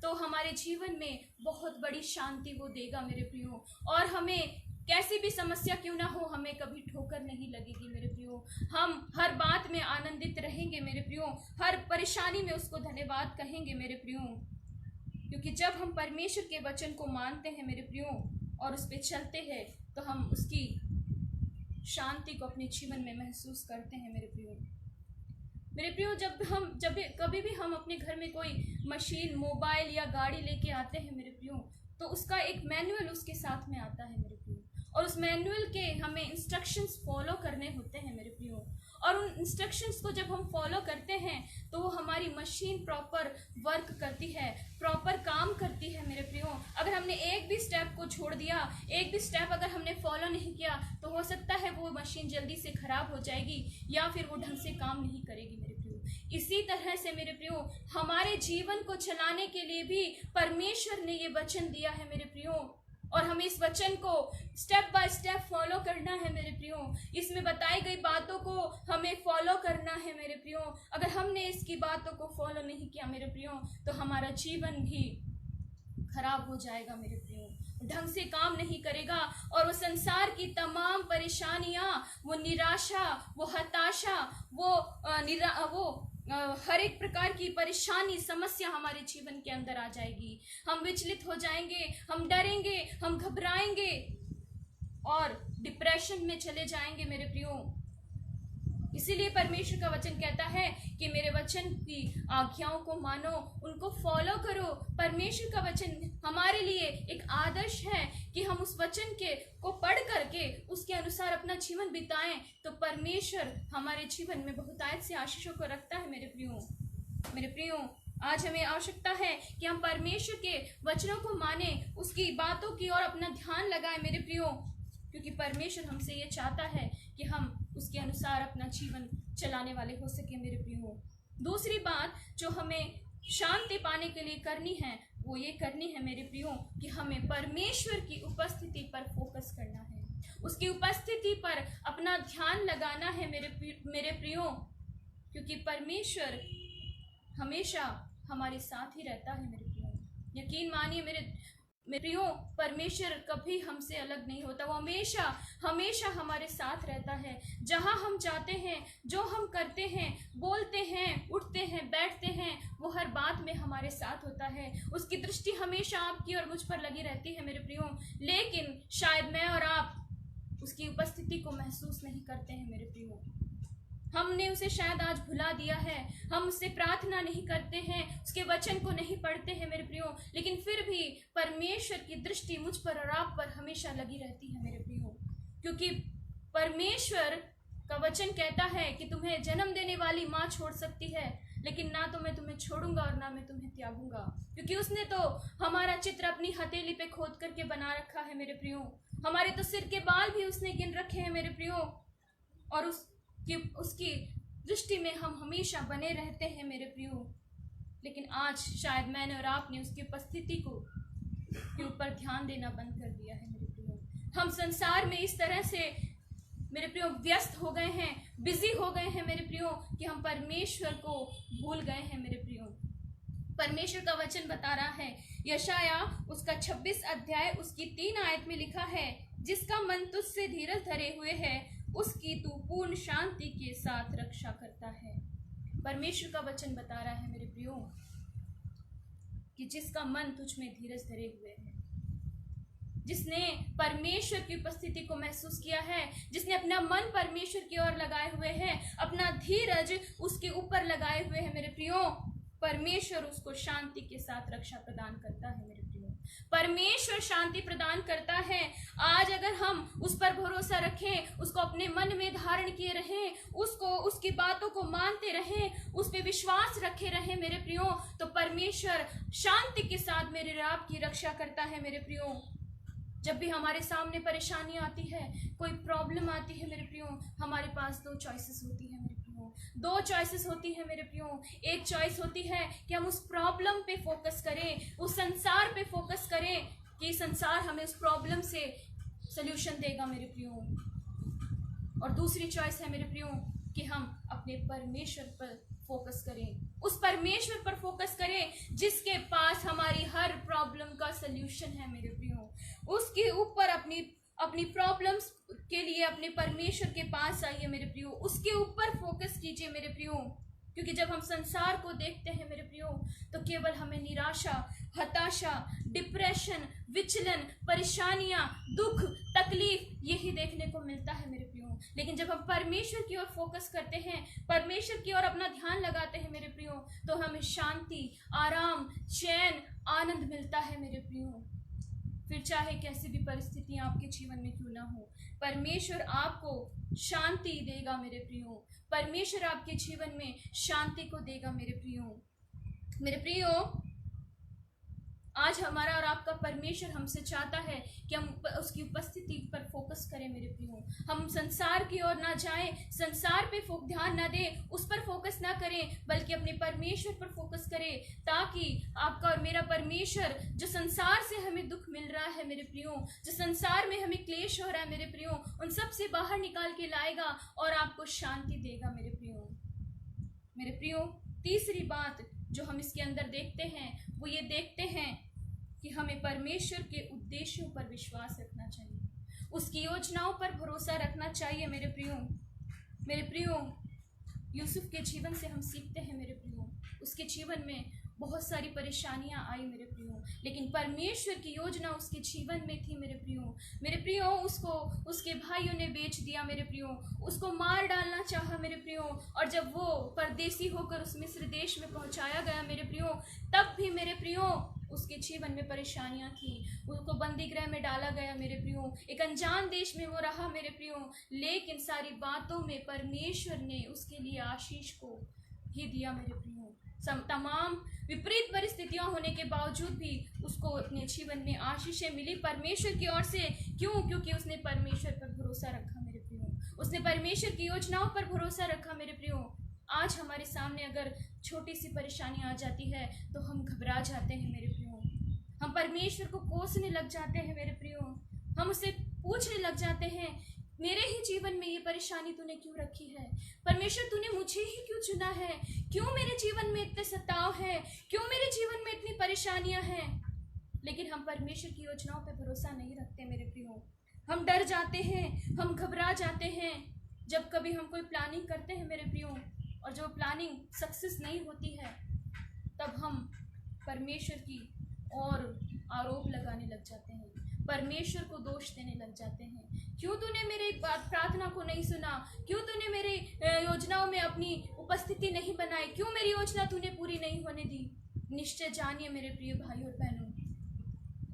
तो हमारे जीवन में बहुत बड़ी शांति वो देगा मेरे प्रियो। और हमें कैसी भी समस्या क्यों ना हो, हमें कभी ठोकर नहीं लगेगी मेरे प्रियो। हम हर बात में आनंदित रहेंगे मेरे प्रियो, हर परेशानी में उसको धन्यवाद कहेंगे मेरे प्रियो। क्योंकि जब हम परमेश्वर के वचन को मानते हैं मेरे प्रियो और उस पर चलते हैं, तो हम उसकी शांति को अपने जीवन में महसूस करते हैं मेरे प्रियो। मेरे प्रियो, जब कभी भी हम अपने घर में कोई मशीन, मोबाइल या गाड़ी लेके आते हैं मेरे प्रियो, तो उसका एक मैनुअल उसके साथ में आता है मेरे प्रियो। और उस मैनुअल के हमें इंस्ट्रक्शंस फॉलो करने होते हैं मेरे प्रियो। और उन इंस्ट्रक्शंस को जब हम फॉलो करते हैं तो वो हमारी मशीन प्रॉपर वर्क करती है, प्रॉपर काम करती है मेरे प्रियो। अगर हमने एक भी स्टेप को छोड़ दिया, एक भी स्टेप अगर हमने फॉलो नहीं किया, तो हो सकता है वो मशीन जल्दी से खराब हो जाएगी या फिर वो ढंग से काम नहीं करेगी मेरे प्रियो। इसी तरह से मेरे प्रियो, हमारे जीवन को चलाने के लिए भी परमेश्वर ने ये वचन दिया है मेरे प्रियो। और हमें इस वचन को स्टेप बाय स्टेप फॉलो करना है मेरे प्रियो। इसमें बताई गई बातों को हमें फॉलो करना है मेरे प्रियो। अगर हमने इसकी बातों को फॉलो नहीं किया मेरे प्रियो, तो हमारा जीवन भी खराब हो जाएगा मेरे प्रियो, ढंग से काम नहीं करेगा। और वो संसार की तमाम परेशानियां, वो निराशा, वो हताशा, वो हर एक प्रकार की परेशानी, समस्या हमारे जीवन के अंदर आ जाएगी। हम विचलित हो जाएंगे, हम डरेंगे, हम घबराएंगे और डिप्रेशन में चले जाएंगे मेरे प्रियो। इसीलिए परमेश्वर का वचन कहता है कि मेरे वचन की आज्ञाओं को मानो, उनको फॉलो करो। परमेश्वर का वचन हमारे लिए एक आदर्श है कि हम उस वचन को पढ़ करके उसके अनुसार अपना जीवन बिताएं, तो परमेश्वर हमारे जीवन में बहुतायत से आशीषों को रखता है मेरे प्रियो। आज हमें आवश्यकता है कि हम परमेश्वर के वचनों को माने, उसकी बातों की ओर अपना ध्यान लगाएं मेरे प्रियो, क्योंकि परमेश्वर हमसे ये चाहता है कि हम उसके अनुसार अपना जीवन चलाने वाले हो सके मेरे प्रियो। दूसरी बात जो हमें शांति पाने के लिए करनी है, वो ये करनी है मेरे प्रियो कि हमें परमेश्वर की उपस्थिति पर फोकस करना है, उसकी उपस्थिति पर अपना ध्यान लगाना है मेरे प्रियो। क्योंकि परमेश्वर हमेशा हमारे साथ ही रहता है मेरे प्रियो। यकीन मानिए मेरे प्रियो, परमेश्वर कभी हमसे अलग नहीं होता। वो हमेशा हमारे साथ रहता है। जहाँ हम जाते हैं, जो हम करते हैं, बोलते हैं, उठते हैं, बैठते हैं, वो हर बात में हमारे साथ होता है। उसकी दृष्टि हमेशा आपकी और मुझ पर लगी रहती है मेरे प्रियो। लेकिन शायद मैं और आप उसकी उपस्थिति को महसूस नहीं करते हैं मेरे प्रियो। हमने उसे शायद आज भुला दिया है, हम उससे प्रार्थना नहीं करते हैं, उसके वचन को नहीं पढ़ते हैं मेरे प्रियो। लेकिन फिर भी परमेश्वर की दृष्टि मुझ पर और आप पर हमेशा लगी रहती है मेरे प्रियो। क्योंकि परमेश्वर का वचन कहता है कि तुम्हें जन्म देने वाली माँ छोड़ सकती है, लेकिन ना तो मैं तुम्हें छोड़ूंगा और ना मैं तुम्हें त्यागूंगा। क्योंकि उसने तो हमारा चित्र अपनी हथेली पे खोद करके बना रखा है मेरे प्रियो। हमारे तो सिर के बाल भी उसने गिन रखे हैं मेरे प्रियो। और उसकी दृष्टि में हम हमेशा बने रहते हैं मेरे प्रियो। लेकिन आज शायद मैंने और आपने उसकी उपस्थिति के ऊपर ध्यान देना बंद कर दिया है मेरे प्रियो। हम संसार में इस तरह से मेरे प्रियो व्यस्त हो गए हैं, बिजी हो गए हैं मेरे प्रियो, कि हम परमेश्वर को भूल गए हैं मेरे प्रियो। परमेश्वर का वचन बता रहा है, यशाया उसका 26 अध्याय उसकी 3 आयत में लिखा है, जिसका मन तुझसे धीरज धरे हुए है उसकी तू पूर्ण शांति के साथ रक्षा करता है। परमेश्वर का वचन बता रहा है मेरे प्रियो कि जिसका मन तुझ में धीरज धरे हुए है, जिसने परमेश्वर की उपस्थिति को महसूस किया है, जिसने अपना मन परमेश्वर की ओर लगाए हुए है, अपना धीरज उसके ऊपर लगाए हुए है मेरे प्रियो, परमेश्वर उसको शांति के साथ रक्षा प्रदान करता है मेरे प्रियो। परमेश्वर शांति प्रदान करता है। आज अगर हम उस पर भरोसा रखें, उसको अपने मन में धारण किए रहें, उसको उसकी बातों को मानते रहें, उस पर विश्वास रखे रहें मेरे प्रियो, तो परमेश्वर शांति के साथ मेरे आपकी रक्षा करता है मेरे प्रियो। जब भी हमारे सामने परेशानी आती है, कोई प्रॉब्लम आती है मेरे प्रियो, हमारे पास 2 चॉइसेस होती है मेरे प्रियो, 2 चॉइसेस होती है मेरे प्रियो। एक चॉइस होती है कि हम उस प्रॉब्लम पे फोकस करें, उस संसार पे फोकस करें कि संसार हमें उस प्रॉब्लम से सल्यूशन देगा मेरे प्रियो। और दूसरी चॉइस है मेरे प्रियो कि हम अपने परमेश्वर पर फोकस करें, उस परमेश्वर पर फोकस करें जिसके पास हमारी हर प्रॉब्लम का सल्यूशन है मेरे प्रियो। उसके ऊपर अपनी प्रॉब्लम्स के लिए अपने परमेश्वर के पास आइए मेरे प्रियो, उसके ऊपर फोकस कीजिए मेरे प्रियो। क्योंकि जब हम संसार को देखते हैं मेरे प्रियो, तो केवल हमें निराशा, हताशा, डिप्रेशन, विचलन, परेशानियां, दुख, तकलीफ यही देखने को मिलता है मेरे प्रियो। लेकिन जब हम परमेश्वर की ओर फोकस करते हैं, परमेश्वर की ओर अपना ध्यान लगाते हैं मेरे प्रियो, तो हमें शांति, आराम, चैन, आनंद मिलता है मेरे प्रियो। फिर चाहे कैसी भी परिस्थितियां आपके जीवन में क्यों ना हो, परमेश्वर आपको शांति देगा मेरे प्रियो। परमेश्वर आपके जीवन में शांति को देगा मेरे प्रियो। मेरे प्रियो, आज हमारा और आपका परमेश्वर हमसे चाहता है कि हम उसकी उपस्थिति पर फोकस करें मेरे प्रियो। हम संसार की ओर ना जाएं, संसार पे ध्यान ना दें, उस पर फोकस ना करें, बल्कि अपने परमेश्वर पर फोकस करें, ताकि आपका और मेरा परमेश्वर जो संसार से हमें दुख मिल रहा है मेरे प्रियो, जो संसार में हमें क्लेश हो रहा है मेरे प्रियो, उन सब से बाहर निकाल के लाएगा और आपको शांति देगा मेरे प्रियो। मेरे प्रियो, तीसरी बात जो हम इसके अंदर देखते हैं वो ये देखते हैं कि हमें परमेश्वर के उद्देश्यों पर विश्वास रखना चाहिए, उसकी योजनाओं पर भरोसा रखना चाहिए मेरे प्रियो। मेरे प्रियो, यूसुफ के जीवन से हम सीखते हैं मेरे प्रियो, उसके जीवन में बहुत सारी परेशानियां आई मेरे प्रियो, लेकिन परमेश्वर की योजना उसके जीवन में थी मेरे प्रियो। मेरे प्रियो, उसको उसके भाइयों ने बेच दिया मेरे प्रियो, उसको मार डालना चाहा मेरे प्रियो, और जब वो परदेसी होकर उस मिस्र देश में पहुंचाया गया मेरे प्रियो, तब भी मेरे प्रियो उसके जीवन में परेशानियां थी, उसको बंदी गृह में डाला गया मेरे प्रियो, एक अनजान देश में वो रहा मेरे प्रियो, लेकिन सारी बातों में परमेश्वर ने उसके लिए आशीष को ही दिया मेरे प्रियो। तमाम विपरीत परिस्थितियां होने के बावजूद भी उसको अपने जीवन में आशीषें मिली परमेश्वर की ओर से। क्यों? क्योंकि उसने परमेश्वर पर भरोसा रखा मेरे प्रियो, उसने परमेश्वर की योजनाओं पर भरोसा रखा मेरे प्रियो। आज हमारे सामने अगर छोटी सी परेशानी आ जाती है तो हम घबरा जाते हैं मेरे प्रियो, हम परमेश्वर को कोसने लग जाते हैं मेरे प्रियो, हम उससे पूछने लग जाते हैं, मेरे ही जीवन में ये परेशानी तूने क्यों रखी है? परमेश्वर, तूने मुझे ही क्यों चुना है? क्यों मेरे जीवन में इतने सताव है? क्यों मेरे जीवन में इतनी परेशानियां हैं? लेकिन हम परमेश्वर की योजनाओं पर भरोसा नहीं रखते मेरे प्रियो, हम डर जाते हैं, हम घबरा जाते हैं। जब कभी हम कोई प्लानिंग करते हैं मेरे प्रियो और जो प्लानिंग सक्सेस नहीं होती है, तब हम परमेश्वर की और आरोप लगाने लग जाते हैं, परमेश्वर को दोष देने लग जाते हैं। क्यों तूने मेरी प्रार्थना को नहीं सुना? क्यों तूने मेरी योजनाओं में अपनी उपस्थिति नहीं बनाई? क्यों मेरी योजना तूने पूरी नहीं होने दी? निश्चय जानिए मेरे प्रिय भाई और बहनों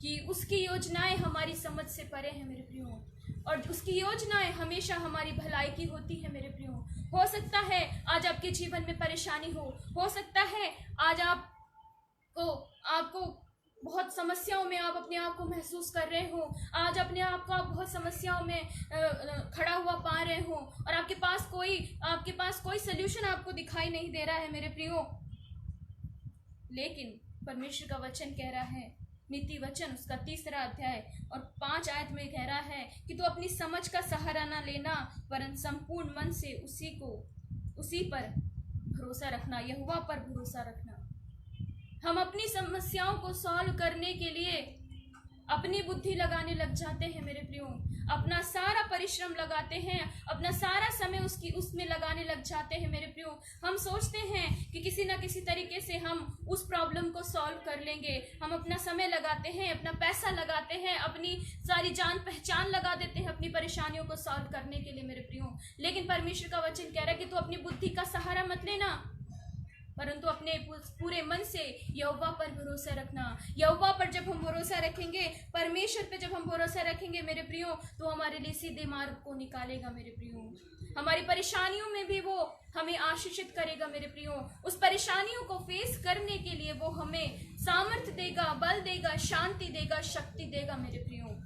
कि उसकी योजनाएं हमारी समझ से परे हैं मेरे प्रियो, और उसकी योजनाएं हमेशा हमारी भलाई की होती है मेरे प्रियो। हो सकता है आज आपके जीवन में परेशानी हो सकता है आज आपको बहुत समस्याओं में आप अपने आप को महसूस कर रहे हो, आज अपने आप को आप बहुत समस्याओं में खड़ा हुआ पा रहे हो और आपके पास कोई सल्यूशन आपको दिखाई नहीं दे रहा है मेरे प्रियो। लेकिन परमेश्वर का वचन कह रहा है, नीति वचन उसका 3 अध्याय और 5 आयत में कह रहा है कि तू अपनी समझ का सहारा ना लेना, वरन संपूर्ण मन से उसी पर भरोसा रखना, यहोवा पर भरोसा रखना। हम अपनी समस्याओं को सॉल्व करने के लिए अपनी बुद्धि लगाने लग जाते हैं मेरे प्रियो, अपना सारा परिश्रम लगाते हैं, अपना सारा समय उसमें लगाने लग जाते हैं मेरे प्रियो। हम सोचते हैं कि किसी ना किसी तरीके से हम उस प्रॉब्लम को सॉल्व कर लेंगे। हम अपना समय लगाते हैं, अपना पैसा लगाते हैं, अपनी सारी जान पहचान लगा देते हैं अपनी परेशानियों को सॉल्व करने के लिए मेरे प्रियो। लेकिन परमेश्वर का वचन कह रहा है कि तू अपनी बुद्धि का सहारा मत लेना, परंतु अपने पूरे मन से यहोवा पर भरोसा रखना। यहोवा पर जब हम भरोसा रखेंगे, परमेश्वर पे जब हम भरोसा रखेंगे मेरे प्रियो, तो हमारे लिए सीधे मार्ग को निकालेगा मेरे प्रियो। हमारी परेशानियों में भी वो हमें आशीषित करेगा मेरे प्रियो। उस परेशानियों को फेस करने के लिए वो हमें सामर्थ्य देगा, बल देगा, शांति देगा, शक्ति देगा मेरे प्रियो।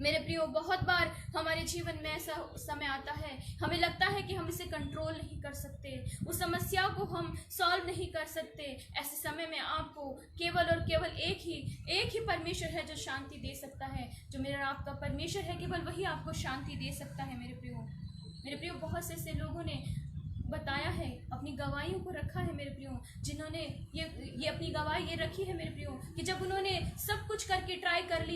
मेरे प्रियो, बहुत बार हमारे जीवन में ऐसा समय आता है, हमें लगता है कि हम इसे कंट्रोल नहीं कर सकते, उस समस्या को हम सॉल्व नहीं कर सकते। ऐसे समय में आपको केवल और केवल एक ही परमेश्वर है जो शांति दे सकता है। जो मेरा आपका परमेश्वर है, केवल वही आपको शांति दे सकता है मेरे प्रियो। मेरे प्रियो, बहुत से लोगों ने बताया है, अपनी गवाहियों को रखा है मेरे प्रियो, जिन्होंने ये अपनी गवाही ये रखी है मेरे प्रियो कि जब उन्होंने सब कुछ करके ट्राई कर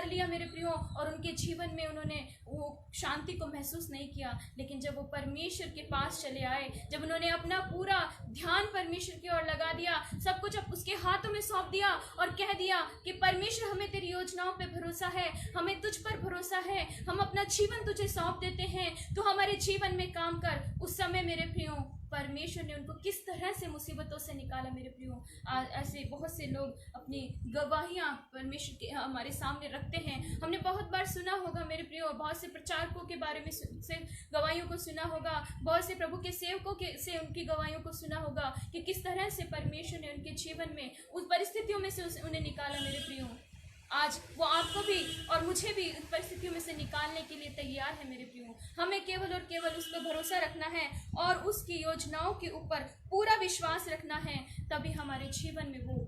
लिया मेरे प्रियो, और उनके जीवन में उन्होंने वो शांति को महसूस नहीं किया। लेकिन जब वो परमेश्वर के पास चले आए, जब उन्होंने अपना पूरा ध्यान परमेश्वर की ओर लगा दिया, सब कुछ अब उसके हाथों में सौंप दिया और कह दिया कि परमेश्वर, हमें तेरी योजनाओं पे भरोसा है, हमें तुझ पर भरोसा है, हम अपना जीवन तुझे सौंप देते हैं, तो हमारे जीवन में काम कर। उस समय मेरे प्रियो, परमेश्वर ने उनको किस तरह से मुसीबतों से निकाला मेरे प्रियो। आज ऐसे बहुत से लोग अपनी गवाहियाँ परमेश्वर के हमारे सामने रखते हैं। हमने बहुत बार सुना होगा मेरे प्रियो, बहुत से प्रचारकों के बारे में से गवाहियों को सुना होगा, बहुत से प्रभु के सेवकों के से उनकी गवाहियों को सुना होगा कि किस तरह से परमेश्वर ने उनके जीवन में उस परिस्थितियों में से उन्हें निकाला मेरे प्रियो। आज वो आपको भी और मुझे भी उन परिस्थितियों में से निकालने के लिए तैयार है मेरे प्रियो। हमें केवल और केवल उस पर भरोसा रखना है और उसकी योजनाओं के ऊपर पूरा विश्वास रखना है, तभी हमारे जीवन में वो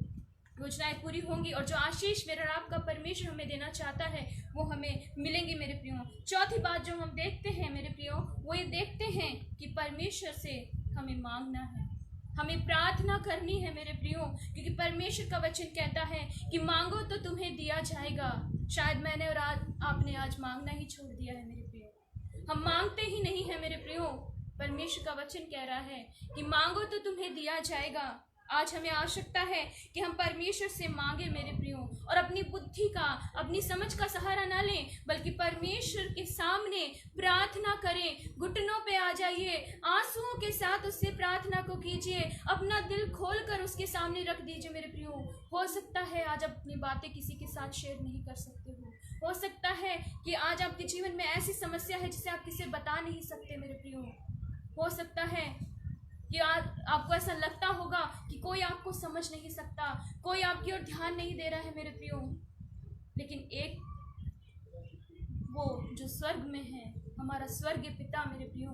योजनाएं पूरी होंगी और जो आशीष मेरा आपका परमेश्वर हमें देना चाहता है वो हमें मिलेंगी मेरे प्रियो। चौथी बात जो हम देखते हैं मेरे प्रियो, वो ये देखते हैं कि परमेश्वर से हमें मांगना है, हमें प्रार्थना करनी है मेरे प्रियो, क्योंकि परमेश्वर का वचन कहता है कि मांगो तो तुम्हें दिया जाएगा। शायद मैंने और आपने आज मांगना ही छोड़ दिया है मेरे प्रियो, हम मांगते ही नहीं है मेरे प्रियो। परमेश्वर का वचन कह रहा है कि मांगो तो तुम्हें दिया जाएगा। आज हमें आवश्यकता है कि हम परमेश्वर से मांगे मेरे प्रियो, और अपनी बुद्धि का, अपनी समझ का सहारा ना लें, बल्कि परमेश्वर के सामने प्रार्थना करें। घुटनों पे आ जाइए, आंसुओं के साथ उससे प्रार्थना को कीजिए, अपना दिल खोलकर उसके सामने रख दीजिए मेरे प्रियो। हो सकता है आज आप अपनी बातें किसी के साथ शेयर नहीं कर सकते हो सकता है कि आज आपके जीवन में ऐसी समस्या है जिसे आप किसी बता नहीं सकते मेरे प्रियो। हो सकता है कि आपको ऐसा लगता होगा कि कोई आपको समझ नहीं सकता, कोई आपकी ओर ध्यान नहीं दे रहा है मेरे प्रियो। लेकिन एक वो जो स्वर्ग में है, हमारा स्वर्गीय पिता मेरे प्रियो,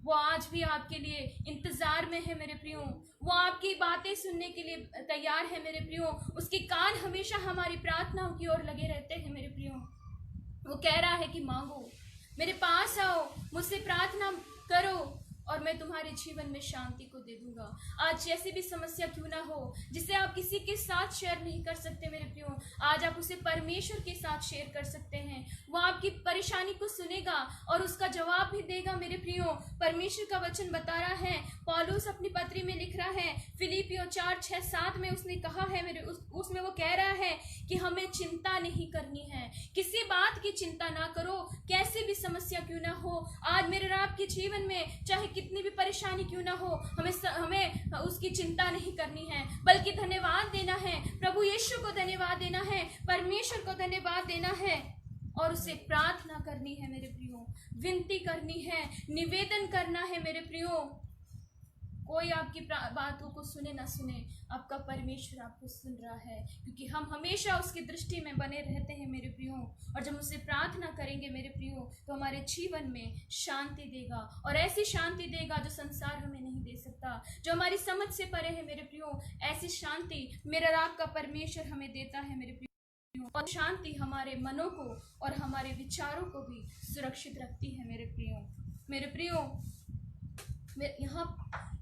वो आज भी आपके लिए इंतजार में है मेरे प्रियो। वो आपकी बातें सुनने के लिए तैयार है मेरे प्रियो। उसके कान हमेशा हमारी प्रार्थनाओं की ओर लगे रहते हैं मेरे प्रियो। वो कह रहा है कि मांगो, मेरे पास आओ, मुझसे प्रार्थना करो और मैं तुम्हारे जीवन में शांति को दे दूंगा। आज जैसी भी समस्या क्यों ना हो, जिसे आप किसी के साथ शेयर नहीं कर सकते मेरे प्रियो, आज आप उसे परमेश्वर के साथ शेयर कर सकते हैं। वो आपकी परेशानी को सुनेगा और उसका जवाब भी देगा मेरे प्रियो। परमेश्वर का वचन बता रहा है, पौलुस अपनी पत्री में लिख रहा है, फिलिपियों 4:6-7 में उसने कहा है मेरे उसमें वो कह रहा है कि हमें चिंता नहीं करनी है, किसी बात की चिंता ना करो, कैसी भी समस्या क्यों ना हो। आज मेरे आपके जीवन में चाहे कितनी भी परेशानी क्यों ना हो, हमें उसकी चिंता नहीं करनी है, बल्कि धन्यवाद देना है, प्रभु यीशु को धन्यवाद देना है, परमेश्वर को धन्यवाद देना है और उसे प्रार्थना करनी है मेरे प्रियो, विनती करनी है, निवेदन करना है मेरे प्रियो। कोई आपकी बातों को सुने ना सुने, आपका परमेश्वर आपको सुन रहा है, क्योंकि हम हमेशा उसकी दृष्टि में बने रहते हैं मेरे प्रियो। और जब उससे प्रार्थना करेंगे मेरे प्रियो, तो हमारे जीवन में शांति देगा, और ऐसी शांति देगा जो संसार हमें नहीं दे सकता, जो हमारी समझ से परे है मेरे प्रियो। ऐसी शांति मेरा आपका परमेश्वर हमें देता है मेरे प्रियो, और शांति हमारे मनों को और हमारे विचारों को भी सुरक्षित रखती है मेरे प्रियो। मेरे प्रियो, यहाँ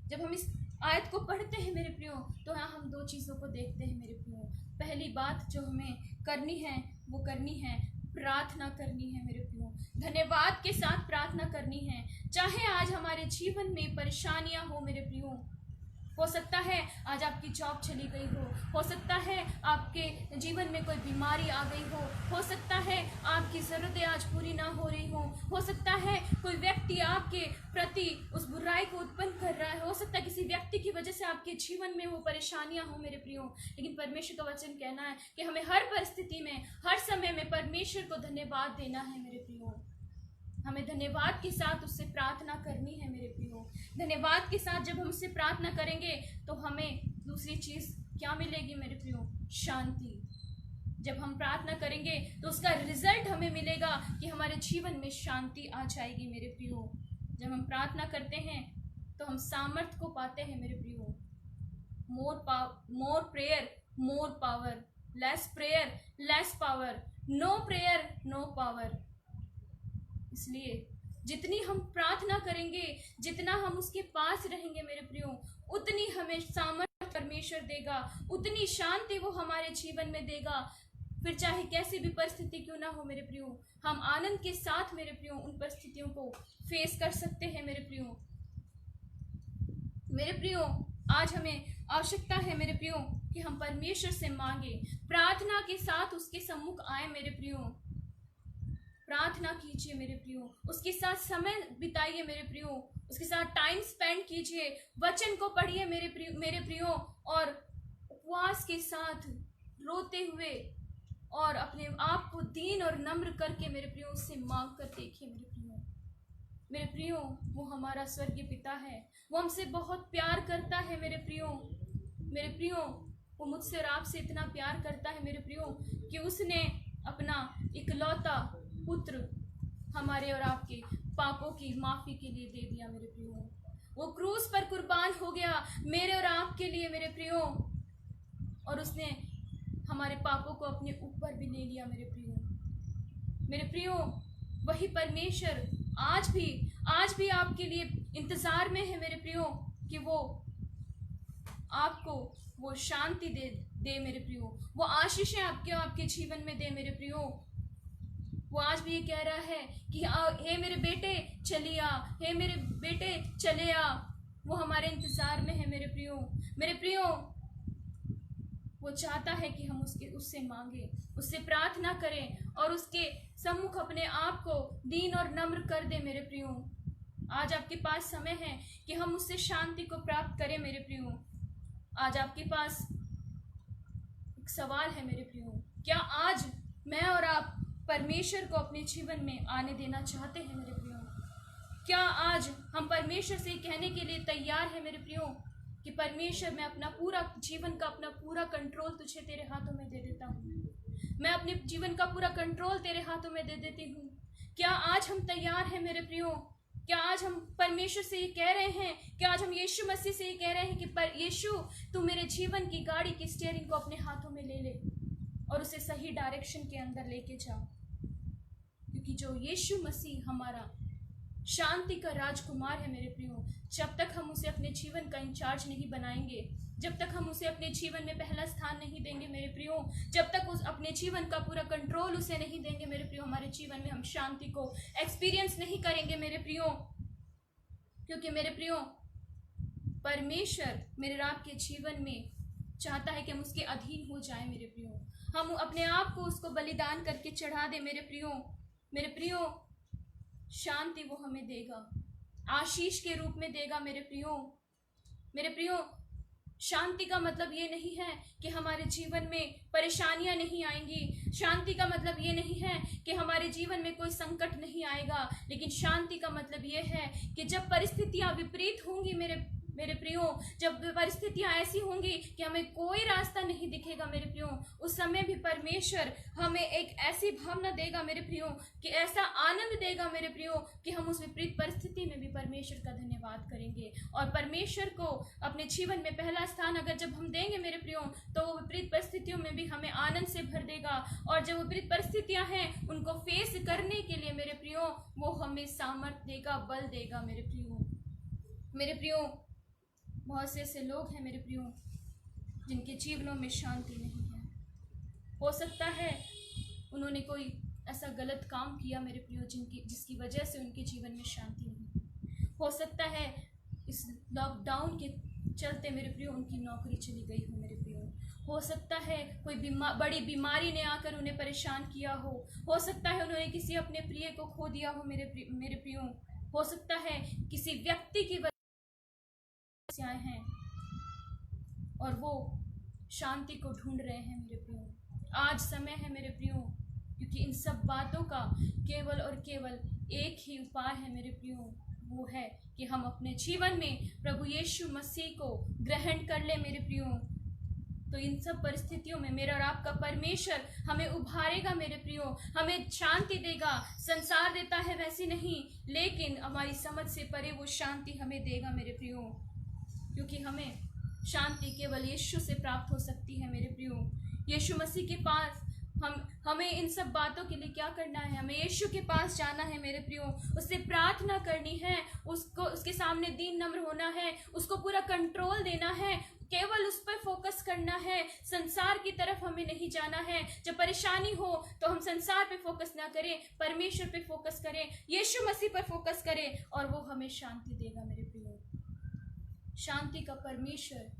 जब हम इस आयत को पढ़ते हैं मेरे प्रियो, तो यहाँ हम दो चीज़ों को देखते हैं मेरे प्रियो। पहली बात जो हमें करनी है वो करनी है प्रार्थना करनी है मेरे प्रियो, धन्यवाद के साथ प्रार्थना करनी है। चाहे आज हमारे जीवन में परेशानियां हो मेरे प्रियो, हो सकता है आज आपकी जॉब चली गई हो सकता है आपके जीवन में कोई बीमारी आ गई हो सकता है आपकी ज़रूरतें आज पूरी ना हो रही हो सकता है कोई व्यक्ति आपके प्रति उस बुराई को उत्पन्न कर रहा है, हो सकता है किसी व्यक्ति की वजह से आपके जीवन में वो परेशानियां हो मेरे प्रियो। लेकिन परमेश्वर का वचन कहना है कि हमें हर परिस्थिति में, हर समय में परमेश्वर को धन्यवाद देना है मेरे प्रियो। हमें धन्यवाद के साथ उससे प्रार्थना करनी है मेरे प्रियो। धन्यवाद के साथ जब हम उससे प्रार्थना करेंगे तो हमें दूसरी चीज़ क्या मिलेगी मेरे प्रियो? शांति। जब हम प्रार्थना करेंगे तो उसका रिजल्ट हमें मिलेगा कि हमारे जीवन में शांति आ जाएगी मेरे प्रियो। जब हम प्रार्थना करते हैं तो हम सामर्थ्य को पाते हैं मेरे प्रियो। More prayer more power, less prayer less power, no prayer no power. इसलिए जितनी हम प्रार्थना करेंगे, जितना हम उसके पास रहेंगे मेरे प्रियो, उतनी हमें सामर्थ्य परमेश्वर देगा, उतनी शांति वो हमारे जीवन में देगा। फिर चाहे कैसी भी परिस्थिति क्यों ना हो मेरे प्रियो, हम आनंद के साथ मेरे प्रियो उन परिस्थितियों को फेस कर सकते हैं मेरे प्रियो। मेरे प्रियो, आज हमें आवश्यकता है मेरे प्रियो कि हम परमेश्वर से मांगे, प्रार्थना के साथ उसके सम्मुख आए मेरे प्रियो। प्रार्थना कीजिए मेरे प्रियो, उसके साथ समय बिताइए मेरे प्रियो, उसके साथ टाइम स्पेंड कीजिए, वचन को पढ़िए मेरे प्रियो, और उपवास के साथ रोते हुए और अपने आप को दीन और नम्र करके मेरे प्रियो उससे मांग कर देखिए मेरे प्रियो। मेरे प्रियो, वो हमारा स्वर्गीय पिता है, वो हमसे बहुत प्यार करता है मेरे प्रियो। मेरे प्रियो, वो मुझसे और आपसे इतना प्यार करता है मेरे प्रियो कि उसने अपना इकलौता पुत्र हमारे और आपके पापों की माफ़ी के लिए दे दिया मेरे प्रियो। वो क्रूस पर कुर्बान हो गया मेरे और आपके लिए मेरे प्रियो, और उसने हमारे पापों को अपने ऊपर भी ले लिया मेरे प्रियो। मेरे प्रियो, वही परमेश्वर आज भी आपके लिए इंतज़ार में है मेरे प्रियो कि वो आपको वो शांति दे मेरे प्रियो, वो आशीषें आपके जीवन में दे मेरे प्रियो। वो आज भी ये कह रहा है कि हे मेरे बेटे चलिए आ, हे मेरे बेटे चले आ। वो हमारे इंतजार में है मेरे प्रियो। मेरे प्रियो, वो चाहता है कि हम उससे मांगे, उससे प्रार्थना करें और उसके सम्मुख अपने आप को दीन और नम्र कर दे मेरे प्रियो। आज आपके पास समय है कि हम उससे शांति को प्राप्त करें मेरे प्रियो। आज आपके पास एक सवाल है मेरे प्रियो, क्या आज मैं और आप परमेश्वर को अपने जीवन में आने देना चाहते हैं मेरे प्रियो? क्या आज हम परमेश्वर से कहने के लिए तैयार हैं मेरे प्रियो कि परमेश्वर, मैं अपना पूरा जीवन का अपना पूरा कंट्रोल तुझे तेरे हाथों में दे देता हूँ, मैं अपने जीवन का पूरा कंट्रोल तेरे हाथों में दे देती हूँ? क्या आज हम तैयार हैं मेरे प्रियो? क्या आज हम परमेश्वर से ये कह रहे हैं, क्या आज हम यीशु मसीह से ये कह रहे हैं कि यीशु, तू मेरे जीवन की गाड़ी की स्टीयरिंग को अपने हाथों में ले ले और उसे सही डायरेक्शन के अंदर लेके जा? क्योंकि जो यीशु मसीह हमारा शांति का राजकुमार है मेरे प्रियो, जब तक हम उसे अपने जीवन का इंचार्ज नहीं बनाएंगे, जब तक हम उसे अपने जीवन में पहला स्थान नहीं देंगे मेरे प्रियो, जब तक उस अपने जीवन का पूरा कंट्रोल उसे नहीं देंगे मेरे प्रियो, हमारे जीवन में हम शांति को एक्सपीरियंस नहीं करेंगे मेरे प्रियो। क्योंकि मेरे प्रियो, परमेश्वर मेरे आपके जीवन में चाहता है कि हम उसके अधीन हो जाएं मेरे प्रियो, हम अपने आप को उसको बलिदान करके चढ़ा दें मेरे प्रियो। मेरे प्रियो, शांति वो हमें देगा, आशीष के रूप में देगा मेरे प्रियो। मेरे प्रियो, शांति का मतलब ये नहीं है कि हमारे जीवन में परेशानियां नहीं आएंगी, शांति का मतलब ये नहीं है कि हमारे जीवन में कोई संकट नहीं आएगा, लेकिन शांति का मतलब ये है कि जब परिस्थितियां विपरीत होंगी मेरे प्रियो, जब परिस्थितियां ऐसी होंगी कि हमें कोई रास्ता नहीं दिखेगा मेरे प्रियो, उस समय भी परमेश्वर हमें एक ऐसी भावना देगा मेरे प्रियो, कि ऐसा आनंद देगा मेरे प्रियो, कि हम उस विपरीत परिस्थिति में भी परमेश्वर का धन्यवाद करेंगे। और परमेश्वर को अपने जीवन में पहला स्थान अगर जब हम देंगे मेरे प्रियो, तो वो विपरीत परिस्थितियों में भी हमें आनंद से भर देगा, और जो विपरीत परिस्थितियां हैं उनको फेस करने के लिए मेरे प्रियो वो हमें सामर्थ्य देगा, बल देगा मेरे प्रियो। मेरे प्रियो, बहुत से ऐसे लोग हैं मेरे प्रियो जिनके जीवनों में शांति नहीं है। हो सकता है उन्होंने कोई ऐसा गलत काम किया मेरे प्रियो जिसकी वजह से उनके जीवन में शांति नहीं। हो सकता है इस लॉकडाउन के चलते मेरे प्रियो उनकी नौकरी चली गई हो मेरे प्रियो। हो सकता है कोई बड़ी बीमारी ने आकर उन्हें परेशान किया हो सकता है उन्होंने किसी अपने प्रिय को खो दिया हो मेरे प्रियो। हो सकता है किसी व्यक्ति की समस्याएं हैं और वो शांति को ढूंढ रहे हैं मेरे प्रियो। आज समय है मेरे प्रियो, क्योंकि इन सब बातों का केवल और केवल एक ही उपाय है मेरे प्रियो, वो है कि हम अपने जीवन में प्रभु यीशु मसीह को ग्रहण कर ले मेरे प्रियो। तो इन सब परिस्थितियों में मेरा और आपका परमेश्वर हमें उभारेगा मेरे प्रियो, हमें शांति देगा। संसार देता है वैसी नहीं, लेकिन हमारी समझ से परे वो शांति हमें देगा मेरे प्रियो, क्योंकि हमें शांति केवल यीशु से प्राप्त हो सकती है मेरे प्रियो। यीशु मसीह के पास हमें इन सब बातों के लिए क्या करना है? हमें यीशु के पास जाना है मेरे प्रियो, उससे प्रार्थना करनी है, उसके सामने दीन नम्र होना है, उसको पूरा कंट्रोल देना है, केवल उस पर फोकस करना है। संसार की तरफ हमें नहीं जाना है। जब परेशानी हो तो हम संसार पे फोकस ना करें, परमेश्वर पे फोकस करें, यीशु मसीह पर फोकस करें और वो हमें शांति देगा मेरे प्रियो। शांति का परमेश्वर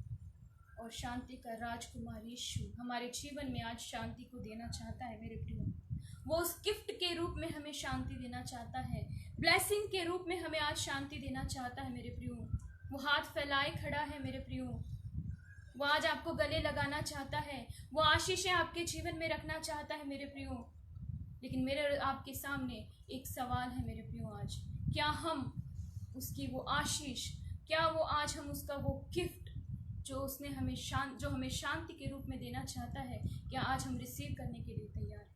और शांति का राजकुमार यीशु हमारे जीवन में आज शांति को देना चाहता है मेरे प्रियो। वो उस गिफ्ट के रूप में हमें शांति देना चाहता है, ब्लेसिंग के रूप में हमें आज शांति देना चाहता है मेरे प्रियो। वो हाथ फैलाए खड़ा है मेरे प्रियो, वो आज आपको गले लगाना चाहता है, वो आशीषें आपके जीवन में रखना चाहता है मेरे प्रियो। लेकिन मेरे और आपके सामने एक सवाल है मेरे प्रियो, आज क्या हम उसकी वो आशीष, क्या वो आज हम उसका वो गिफ्ट जो उसने हमें जो हमें शांति के रूप में देना चाहता है, क्या आज हम रिसीव करने के लिए तैयार हैं?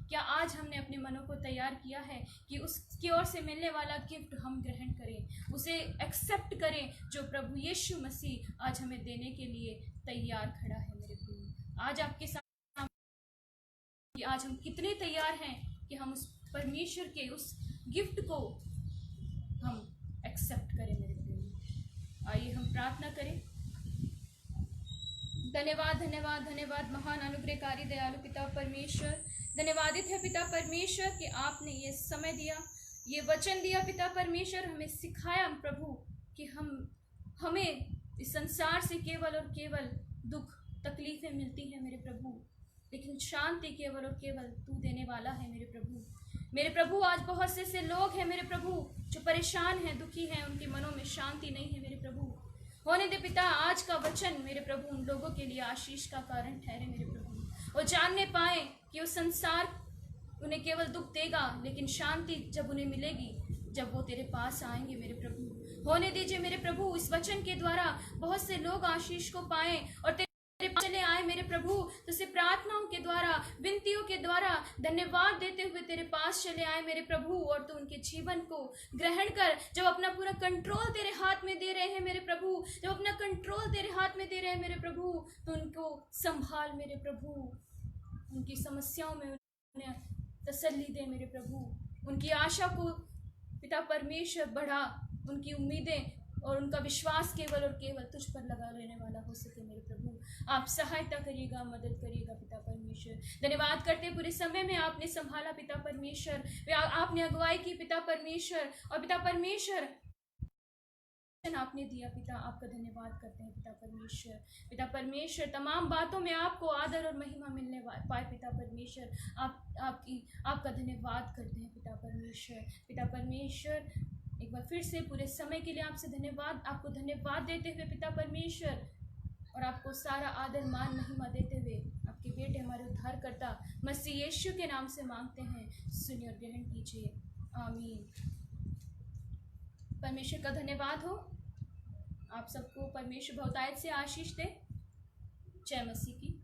क्या आज हमने अपने मनों को तैयार किया है कि उसकी ओर से मिलने वाला गिफ्ट हम ग्रहण करें, उसे एक्सेप्ट करें, जो प्रभु यीशु मसीह आज हमें देने के लिए तैयार खड़ा है मेरे प्रियो। आज आपके सामने आज हम कितने तैयार हैं कि हम उस परमेश्वर के उस गिफ्ट को हम एक्सेप्ट करें मेरे प्रियो। आइए हम प्रार्थना करें। धन्यवाद धन्यवाद धन्यवाद महान अनुग्रहकारी दयालु पिता परमेश्वर, धन्यवादित है पिता परमेश्वर कि आपने ये समय दिया, ये वचन दिया पिता परमेश्वर, हमें सिखाया प्रभु कि हमें इस संसार से केवल और केवल दुख तकलीफें मिलती हैं मेरे प्रभु, लेकिन शांति केवल और केवल तू देने वाला है मेरे प्रभु। मेरे प्रभु आज बहुत से लोग हैं मेरे प्रभु जो परेशान हैं, दुखी हैं, उनके मनों में शांति नहीं है मेरे प्रभु। होने दे पिता आज का वचन मेरे प्रभु उन लोगों के लिए आशीष का कारण ठहरे मेरे प्रभु। वो जानने पाए कि वो संसार उन्हें केवल दुख देगा, लेकिन शांति जब उन्हें मिलेगी जब वो तेरे पास आएंगे मेरे प्रभु। होने दीजिए मेरे प्रभु इस वचन के द्वारा बहुत से लोग आशीष को पाएं और तेरे पास चले आए मेरे प्रभु, तुझसे प्रार्थनाओं के द्वारा, विनतियों के द्वारा धन्यवाद देते हुए तेरे पास चले आए मेरे प्रभु। और तू उनके जीवन को ग्रहण कर, जब अपना पूरा कंट्रोल तेरे हाथ में दे रहे हैं मेरे प्रभु, जब अपना कंट्रोल तेरे हाथ में दे रहे हैं मेरे प्रभु, तो उनको संभाल मेरे प्रभु, उनकी समस्याओं में उन्हें तसल्ली दे मेरे प्रभु, उनकी आशा को पिता परमेश्वर बढ़ा, उनकी उम्मीदें और उनका विश्वास केवल और केवल तुझ पर लगा रहने वाला हो सके मेरे प्रभु। आप सहायता करिएगा, मदद करिएगा पिता परमेश्वर। धन्यवाद करते पूरे समय में आपने संभाला पिता परमेश्वर, आपने अगुवाई की पिता परमेश्वर, और पिता परमेश्वर आपने दिया पिता, आपका धन्यवाद करते हैं पिता परमेश्वर। पिता परमेश्वर तमाम बातों में आपको आदर और महिमा मिलने पाए पिता परमेश्वर, आपका धन्यवाद करते हैं पिता परमेश्वर। पिता परमेश्वर एक बार फिर से पूरे समय के लिए आपसे धन्यवाद, आपको धन्यवाद देते हुए पिता परमेश्वर, और आपको सारा आदर मान महिमा देते हुए आपके बेटे हमारे उद्धारकर्ता मसीह यीशु के नाम से मांगते हैं, सुनिए और ग्रहण कीजिए, आमीन। परमेश्वर का धन्यवाद हो। आप सबको परमेश्वर बहुतायत से आशीष दे। जय मसीह की।